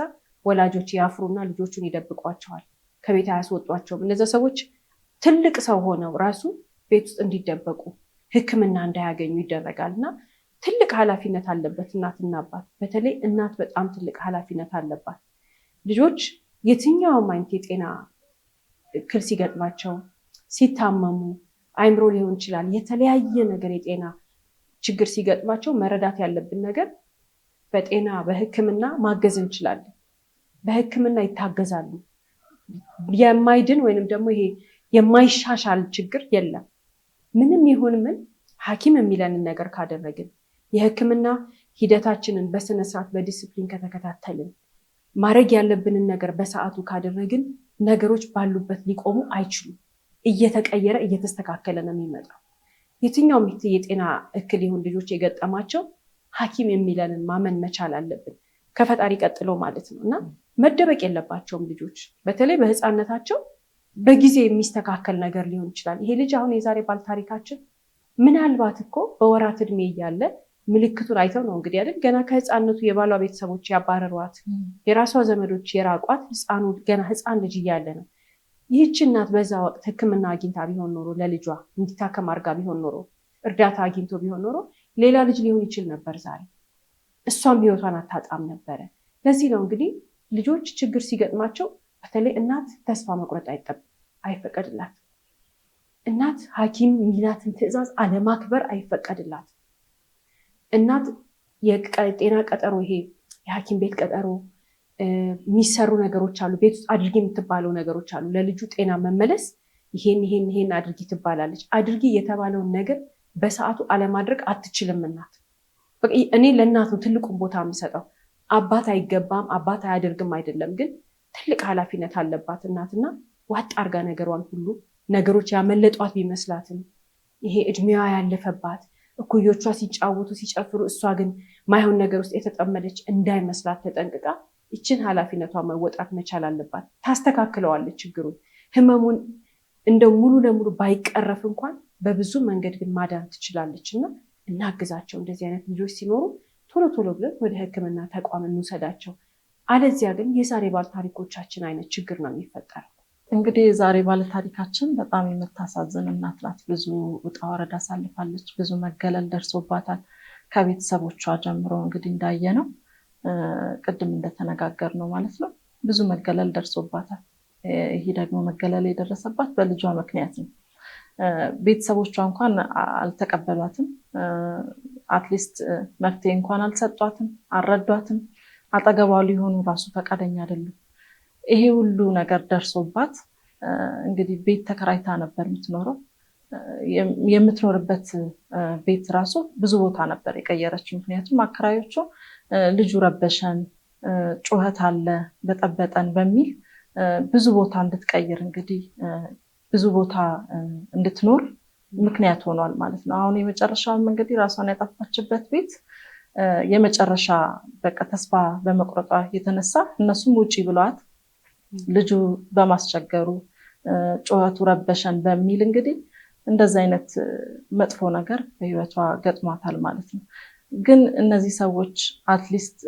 ወላጆች ያፍሩና ልጆቹን ይደብቋቸዋል፣ ከቤት አያስወጧቸውም። እነዚያ ሰዎች ትልቅ ሰው ሆነው ራሱ ቤት ውስጥ እንዲደበቁ ሕክምና እንዳያገኙ ይደረጋል እና ትልቅ ኃላፊነት አለበት እናትና አባት። በተለይ እናት በጣም ትልቅ ኃላፊነት አለባት። ልጆች የትኛውም አይነት የጤና እክል ሲገጥማቸው፣ ሲታመሙ፣ አይምሮ ሊሆን ይችላል፣ የተለያየ ነገር የጤና ችግር ሲገጥማቸው መረዳት ያለብን ነገር በጤና በሕክምና ማገዝ እንችላለን። በሕክምና ይታገዛሉ። የማይድን ወይንም ደግሞ ይሄ የማይሻሻል ችግር የለም። ምንም ይሁን ምን ሐኪም የሚለንን ነገር ካደረግን፣ የሕክምና ሂደታችንን በስነስርዓት በዲስፕሊን ከተከታተልን፣ ማድረግ ያለብንን ነገር በሰዓቱ ካደረግን ነገሮች ባሉበት ሊቆሙ አይችሉም። እየተቀየረ እየተስተካከለ ነው የሚመጣው። የትኛውም የጤና እክል ይሁን ልጆች የገጠማቸው ሐኪም የሚለንን ማመን መቻል አለብን፣ ከፈጣሪ ቀጥሎ ማለት ነው። እና መደበቅ የለባቸውም ልጆች። በተለይ በህፃነታቸው በጊዜ የሚስተካከል ነገር ሊሆን ይችላል። ይሄ ልጅ አሁን የዛሬ ባል ታሪካችን ምናልባት እኮ በወራት እድሜ እያለ ምልክቱን አይተው ነው እንግዲህ አይደል ገና ከህፃነቱ የባሏ ቤተሰቦች ያባረሯት፣ የራሷ ዘመዶች የራቋት፣ ህፃኑ ገና ህፃን ልጅ እያለ ነው። ይህች እናት በዛ ወቅት ሕክምና አግኝታ ቢሆን ኖሮ፣ ለልጇ እንዲታከም አድርጋ ቢሆን ኖሮ፣ እርዳታ አግኝቶ ቢሆን ኖሮ ሌላ ልጅ ሊሆን ይችል ነበር ዛሬ። እሷም ህይወቷን አታጣም ነበረ። ለዚህ ነው እንግዲህ ልጆች ችግር ሲገጥማቸው በተለይ እናት ተስፋ መቁረጥ አይፈቀድላት። እናት ሐኪም የሚላትን ትዕዛዝ አለማክበር አይፈቀድላት። እናት የጤና ቀጠሮ፣ ይሄ የሐኪም ቤት ቀጠሮ የሚሰሩ ነገሮች አሉ። ቤት ውስጥ አድርጊ የምትባለው ነገሮች አሉ። ለልጁ ጤና መመለስ ይሄን አድርጊ ትባላለች። አድርጊ የተባለውን ነገር በሰዓቱ አለማድረግ አትችልም እናት። እኔ ለእናት ነው ትልቁን ቦታ የምሰጠው። አባት አይገባም፣ አባት አያደርግም አይደለም፣ ግን ትልቅ ኃላፊነት አለባት እናትና ዋጥ አርጋ ነገሯን ሁሉ ነገሮች ያመለጧት ቢመስላትም ይሄ እድሜዋ ያለፈባት እኩዮቿ ሲጫወቱ ሲጨፍሩ፣ እሷ ግን ማይሆን ነገር ውስጥ የተጠመደች እንዳይመስላት ተጠንቅቃ ይችን ኃላፊነቷ መወጣት መቻል አለባት። ታስተካክለዋለች ችግሩን። ህመሙን እንደው ሙሉ ለሙሉ ባይቀረፍ እንኳን በብዙ መንገድ ግን ማዳን ትችላለች እና እናግዛቸው። እንደዚህ አይነት ልጆች ሲኖሩ ቶሎ ቶሎ ብለን ወደ ሕክምና ተቋም እንውሰዳቸው። አለዚያ ግን የዛሬ ባለ ታሪኮቻችን አይነት ችግር ነው የሚፈጠረው። እንግዲህ የዛሬ ባለ ታሪካችን በጣም የምታሳዝን እናት ናት። ብዙ ውጣ ወረዳ አሳልፋለች። ብዙ መገለል ደርሶባታል ከቤተሰቦቿ ጀምሮ። እንግዲህ እንዳየነው ቅድም እንደተነጋገር ነው ማለት ነው ብዙ መገለል ደርሶባታል። ይሄ ደግሞ መገለል የደረሰባት በልጇ ምክንያት ነው። ቤተሰቦቿ እንኳን አልተቀበሏትም። አትሊስት መፍትሄ እንኳን አልሰጧትም፣ አልረዷትም። አጠገቧ ሊሆኑ ራሱ ፈቃደኛ አይደሉም። ይሄ ሁሉ ነገር ደርሶባት እንግዲህ ቤት ተከራይታ ነበር የምትኖረው። የምትኖርበት ቤት ራሱ ብዙ ቦታ ነበር የቀየረችው። ምክንያቱም አከራዮቹ ልጁ ረበሸን፣ ጩኸት አለ፣ በጠበጠን በሚል ብዙ ቦታ እንድትቀይር እንግዲህ ብዙ ቦታ እንድትኖር ምክንያት ሆኗል ማለት ነው። አሁን የመጨረሻውን እንግዲህ ራሷን ያጠፋችበት ቤት የመጨረሻ በቃ ተስፋ በመቁረጧ የተነሳ እነሱም ውጪ ብለዋት ልጁ በማስቸገሩ ጩኸቱ ረበሸን በሚል እንግዲህ እንደዚህ አይነት መጥፎ ነገር በህይወቷ ገጥሟታል ማለት ነው። ግን እነዚህ ሰዎች አትሊስት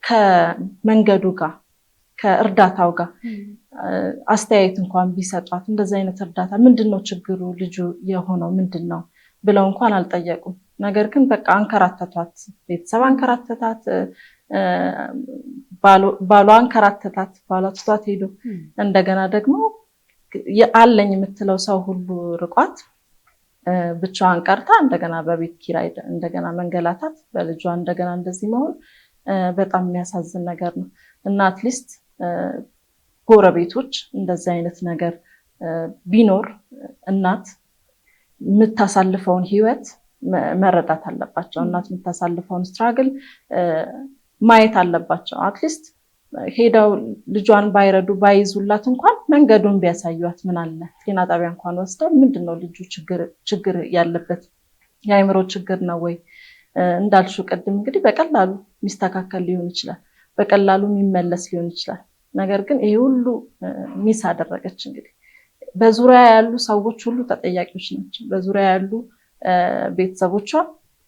ከመንገዱ ጋር ከእርዳታው ጋር አስተያየት እንኳን ቢሰጧት እንደዚህ አይነት እርዳታ ምንድነው ችግሩ ልጁ የሆነው ምንድነው ብለው እንኳን አልጠየቁም። ነገር ግን በቃ አንከራተቷት፣ ቤተሰብ አንከራተታት፣ ባሏ አንከራተታት፣ ባሏ ትቷት ሄዶ እንደገና ደግሞ አለኝ የምትለው ሰው ሁሉ ርቋት ብቻዋን ቀርታ እንደገና በቤት ኪራይ እንደገና መንገላታት፣ በልጇ እንደገና እንደዚህ መሆን በጣም የሚያሳዝን ነገር ነው እና አትሊስት ጎረቤቶች እንደዚህ አይነት ነገር ቢኖር እናት የምታሳልፈውን ህይወት መረዳት አለባቸው። እናት የምታሳልፈውን ስትራግል ማየት አለባቸው። አትሊስት ሄደው ልጇን ባይረዱ ባይዙላት እንኳን መንገዱን ቢያሳዩት ምን አለ። ጤና ጣቢያ እንኳን ወስደው ምንድነው ልጁ ችግር ያለበት የአእምሮ ችግር ነው ወይ እንዳልሹ ቅድም እንግዲህ በቀላሉ የሚስተካከል ሊሆን ይችላል፣ በቀላሉ የሚመለስ ሊሆን ይችላል። ነገር ግን ይሄ ሁሉ ሚስ አደረገች። እንግዲህ በዙሪያ ያሉ ሰዎች ሁሉ ተጠያቂዎች ናቸው። በዙሪያ ያሉ ቤተሰቦቿ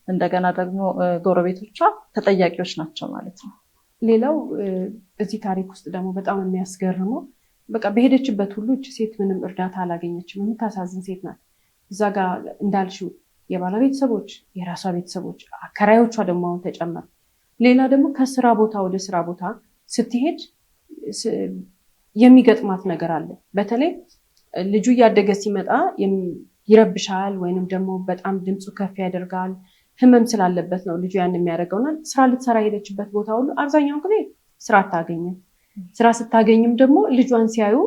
እንደገና ደግሞ ጎረቤቶቿ ተጠያቂዎች ናቸው ማለት ነው። ሌላው እዚህ ታሪክ ውስጥ ደግሞ በጣም የሚያስገርመው በቃ በሄደችበት ሁሉ እች ሴት ምንም እርዳታ አላገኘችም። የምታሳዝን ሴት ናት። እዛ ጋር እንዳልሽው የባለ ቤተሰቦች፣ የራሷ ቤተሰቦች፣ አከራዮቿ ደግሞ አሁን ተጨመሩ። ሌላ ደግሞ ከስራ ቦታ ወደ ስራ ቦታ ስትሄድ የሚገጥማት ነገር አለ። በተለይ ልጁ እያደገ ሲመጣ ይረብሻል ወይንም ደግሞ በጣም ድምፁ ከፍ ያደርጋል። ህመም ስላለበት ነው ልጁ ያን የሚያደርገውና ስራ ልትሰራ ሄደችበት ቦታ ሁሉ አብዛኛውን ጊዜ ስራ አታገኝም። ስራ ስታገኝም ደግሞ ልጇን ሲያዩ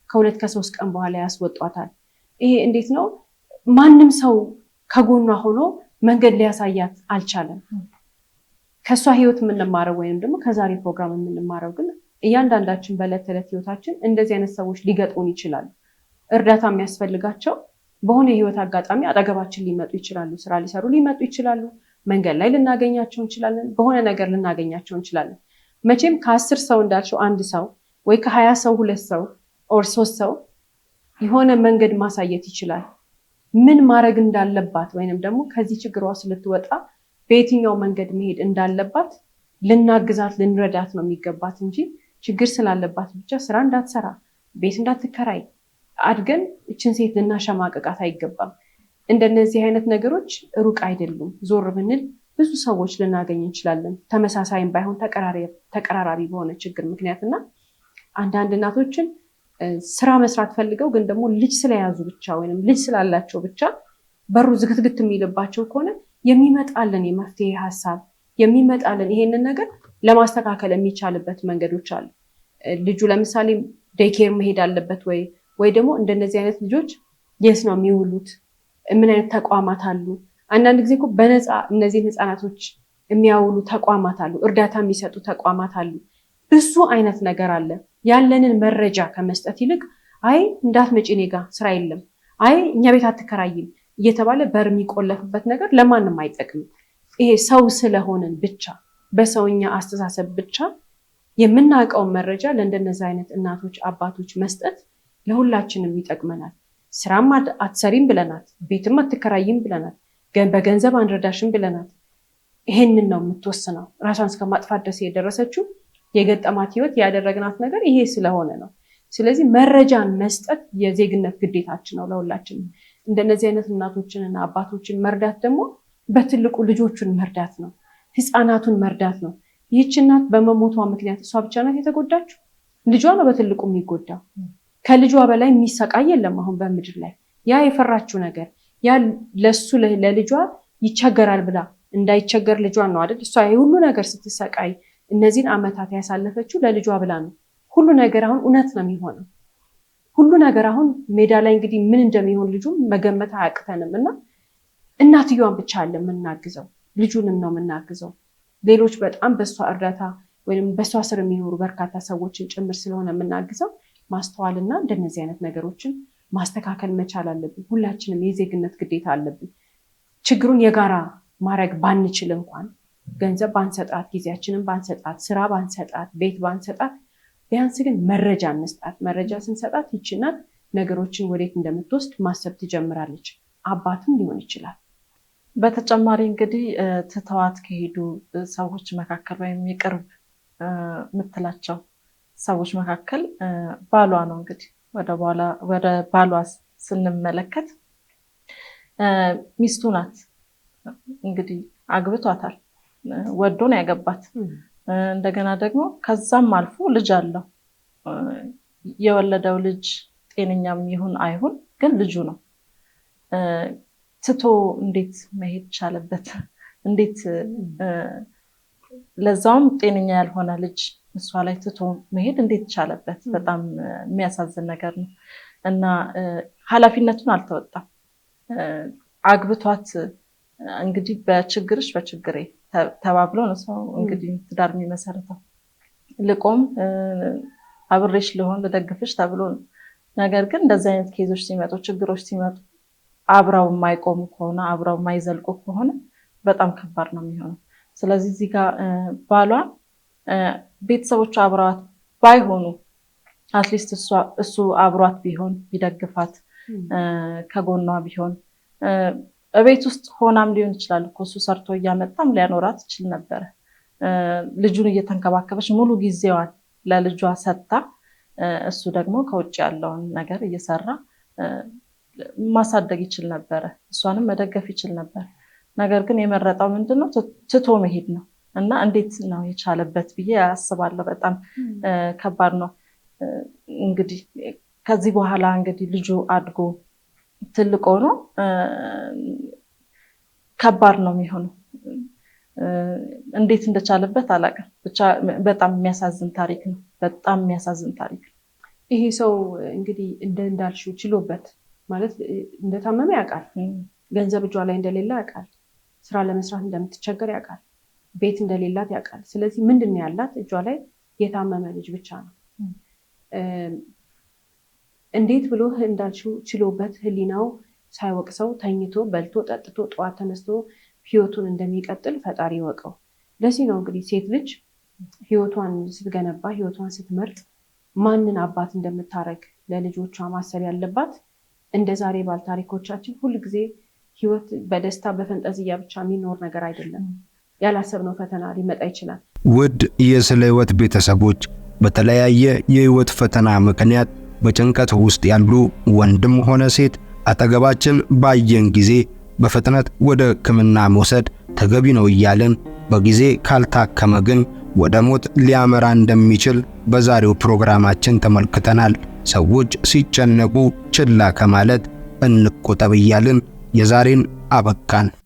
ከ2 ከ3 ቀን በኋላ ያስወጧታል። ይሄ እንዴት ነው? ማንም ሰው ከጎኗ ሆኖ መንገድ ሊያሳያት አልቻለም። ከእሷ ህይወት የምንማረው ወይም ደግሞ ከዛሬ ፕሮግራም የምንማረው ግን እያንዳንዳችን በዕለት ተዕለት ህይወታችን እንደዚህ አይነት ሰዎች ሊገጥሙን ይችላሉ። እርዳታ የሚያስፈልጋቸው በሆነ የህይወት አጋጣሚ አጠገባችን ሊመጡ ይችላሉ። ስራ ሊሰሩ ሊመጡ ይችላሉ። መንገድ ላይ ልናገኛቸው እንችላለን። በሆነ ነገር ልናገኛቸው እንችላለን። መቼም ከ10 ሰው እንዳልሽው አንድ ሰው ወይ ከ20 ሰው 2 ሰው ኦር 3 ሰው የሆነ መንገድ ማሳየት ይችላል። ምን ማድረግ እንዳለባት ወይንም ደግሞ ከዚህ ችግሯ ልትወጣ በየትኛው መንገድ መሄድ እንዳለባት ልናግዛት ልንረዳት ነው የሚገባት እንጂ ችግር ስላለባት ብቻ ስራ እንዳትሰራ ቤት እንዳትከራይ አድገን እችን ሴት ልናሸማቀቃት አይገባም። እንደነዚህ አይነት ነገሮች ሩቅ አይደሉም። ዞር ብንል ብዙ ሰዎች ልናገኝ እንችላለን። ተመሳሳይም ባይሆን ተቀራራቢ በሆነ ችግር ምክንያትና አንዳንድ እናቶችን ስራ መስራት ፈልገው ግን ደግሞ ልጅ ስለያዙ ብቻ ወይም ልጅ ስላላቸው ብቻ በሩ ዝግትግት የሚልባቸው ከሆነ የሚመጣልን የመፍትሄ ሀሳብ የሚመጣልን ይሄንን ነገር ለማስተካከል የሚቻልበት መንገዶች አሉ። ልጁ ለምሳሌ ዴይኬር መሄድ አለበት ወይ ደግሞ እንደነዚህ አይነት ልጆች የት ነው የሚውሉት? ምን አይነት ተቋማት አሉ? አንዳንድ ጊዜ እኮ በነፃ እነዚህን ህፃናቶች የሚያውሉ ተቋማት አሉ፣ እርዳታ የሚሰጡ ተቋማት አሉ። ብዙ አይነት ነገር አለ። ያለንን መረጃ ከመስጠት ይልቅ አይ እንዳትመጪ እኔ ጋ ስራ የለም፣ አይ እኛ ቤት አትከራይም እየተባለ በር የሚቆለፍበት ነገር ለማንም አይጠቅምም። ይሄ ሰው ስለሆንን ብቻ በሰውኛ አስተሳሰብ ብቻ የምናውቀውን መረጃ ለእንደነዚህ አይነት እናቶች አባቶች መስጠት ለሁላችንም ይጠቅመናል። ስራም አትሰሪም ብለናት፣ ቤትም አትከራይም ብለናት፣ በገንዘብ አንረዳሽም ብለናት ይሄንን ነው የምትወስነው። ራሷን እስከማጥፋት ድረስ የደረሰችው የገጠማት ህይወት ያደረግናት ነገር ይሄ ስለሆነ ነው። ስለዚህ መረጃን መስጠት የዜግነት ግዴታችን ነው ለሁላችንም። እንደነዚህ አይነት እናቶችንና አባቶችን መርዳት ደግሞ በትልቁ ልጆቹን መርዳት ነው፣ ህፃናቱን መርዳት ነው። ይህች እናት በመሞቷ ምክንያት እሷ ብቻ ናት የተጎዳችው? ልጇ ነው በትልቁ የሚጎዳው። ከልጇ በላይ የሚሰቃይ የለም አሁን በምድር ላይ። ያ የፈራችው ነገር ያ ለሱ ለልጇ ይቸገራል ብላ እንዳይቸገር ልጇን ነው አይደል? እሷ የሁሉ ነገር ስትሰቃይ እነዚህን ዓመታት ያሳለፈችው ለልጇ ብላ ነው። ሁሉ ነገር አሁን እውነት ነው የሚሆነው። ሁሉ ነገር አሁን ሜዳ ላይ እንግዲህ ምን እንደሚሆን ልጁም መገመት አያቅተንም እና እናትየዋን ብቻ አለ የምናግዘው፣ ልጁንም ነው የምናግዘው። ሌሎች በጣም በእሷ እርዳታ ወይም በእሷ ስር የሚኖሩ በርካታ ሰዎችን ጭምር ስለሆነ የምናግዘው ማስተዋልና እንደነዚህ አይነት ነገሮችን ማስተካከል መቻል አለብን። ሁላችንም የዜግነት ግዴታ አለብን። ችግሩን የጋራ ማድረግ ባንችል እንኳን ገንዘብ ባንሰጣት፣ ጊዜያችንን ባንሰጣት፣ ስራ ባንሰጣት፣ ቤት ባንሰጣት፣ ቢያንስ ግን መረጃ እንስጣት። መረጃ ስንሰጣት ይችናት ነገሮችን ወዴት እንደምትወስድ ማሰብ ትጀምራለች። አባትም ሊሆን ይችላል። በተጨማሪ እንግዲህ ትተዋት ከሄዱ ሰዎች መካከል ወይም የቅርብ የምትላቸው ሰዎች መካከል ባሏ ነው። እንግዲህ ወደ ባሏ ስንመለከት ሚስቱ ናት። እንግዲህ አግብቷታል፣ ወዶ ነው ያገባት። እንደገና ደግሞ ከዛም አልፎ ልጅ አለው። የወለደው ልጅ ጤነኛም ይሁን አይሁን ግን ልጁ ነው። ትቶ እንዴት መሄድ ቻለበት? እንዴት ለዛውም ጤነኛ ያልሆነ ልጅ እሷ ላይ ትቶ መሄድ እንዴት ቻለበት? በጣም የሚያሳዝን ነገር ነው እና ኃላፊነቱን አልተወጣም። አግብቷት እንግዲህ በችግርሽ በችግሬ ተባብሎ ነው ሰው እንግዲህ ትዳር የሚመሰርተው። ልቆም አብሬሽ ልሆን ልደግፍሽ ተብሎ ነው። ነገር ግን እንደዚህ አይነት ኬዞች ሲመጡ፣ ችግሮች ሲመጡ አብረው የማይቆሙ ከሆነ አብረው የማይዘልቁ ከሆነ በጣም ከባድ ነው የሚሆነው። ስለዚህ እዚህ ጋር ባሏ ቤተሰቦቿ አብረዋት ባይሆኑ አትሊስት እሱ አብሯት ቢሆን ቢደግፋት፣ ከጎኗ ቢሆን እቤት ውስጥ ሆናም ሊሆን ይችላል እኮ እሱ ሰርቶ እያመጣም ሊያኖራት ይችል ነበረ። ልጁን እየተንከባከበች ሙሉ ጊዜዋን ለልጇ ሰጥታ እሱ ደግሞ ከውጭ ያለውን ነገር እየሰራ ማሳደግ ይችል ነበረ፣ እሷንም መደገፍ ይችል ነበር። ነገር ግን የመረጠው ምንድነው? ትቶ መሄድ ነው እና እንዴት ነው የቻለበት ብዬ አስባለሁ። በጣም ከባድ ነው። እንግዲህ ከዚህ በኋላ እንግዲህ ልጁ አድጎ ትልቅ ሆኖ ከባድ ነው የሚሆነው። እንዴት እንደቻለበት አላውቅም። ብቻ በጣም የሚያሳዝን ታሪክ ነው። በጣም የሚያሳዝን ታሪክ ነው። ይሄ ሰው እንግዲህ እንዳልሽው ችሎበት ማለት እንደታመመ ያውቃል። ገንዘብ እጇ ላይ እንደሌለ ያውቃል። ስራ ለመስራት እንደምትቸገር ያውቃል። ቤት እንደሌላት ያውቃል። ስለዚህ ምንድን ነው ያላት? እጇ ላይ የታመመ ልጅ ብቻ ነው። እንዴት ብሎ እንዳልሽው ችሎበት ህሊናው ሳይወቅሰው ተኝቶ በልቶ ጠጥቶ ጠዋት ተነስቶ ህይወቱን እንደሚቀጥል ፈጣሪ ይወቀው። ለዚህ ነው እንግዲህ ሴት ልጅ ህይወቷን ስትገነባ፣ ህይወቷን ስትመርጥ ማንን አባት እንደምታረግ ለልጆቿ ማሰብ ያለባት። እንደ ዛሬ ባል ታሪኮቻችን ሁልጊዜ ህይወት በደስታ በፈንጠዝያ ብቻ የሚኖር ነገር አይደለም። ያላሰብነው ፈተና ሊመጣ ይችላል። ውድ የስለ ህይወት ቤተሰቦች፣ በተለያየ የህይወት ፈተና ምክንያት በጭንቀት ውስጥ ያሉ ወንድም ሆነ ሴት አጠገባችን ባየን ጊዜ በፍጥነት ወደ ሕክምና መውሰድ ተገቢ ነው እያልን በጊዜ ካልታከመ ግን ወደ ሞት ሊያመራ እንደሚችል በዛሬው ፕሮግራማችን ተመልክተናል። ሰዎች ሲጨነቁ ችላ ከማለት እንቆጠብ እያልን የዛሬን አበቃን።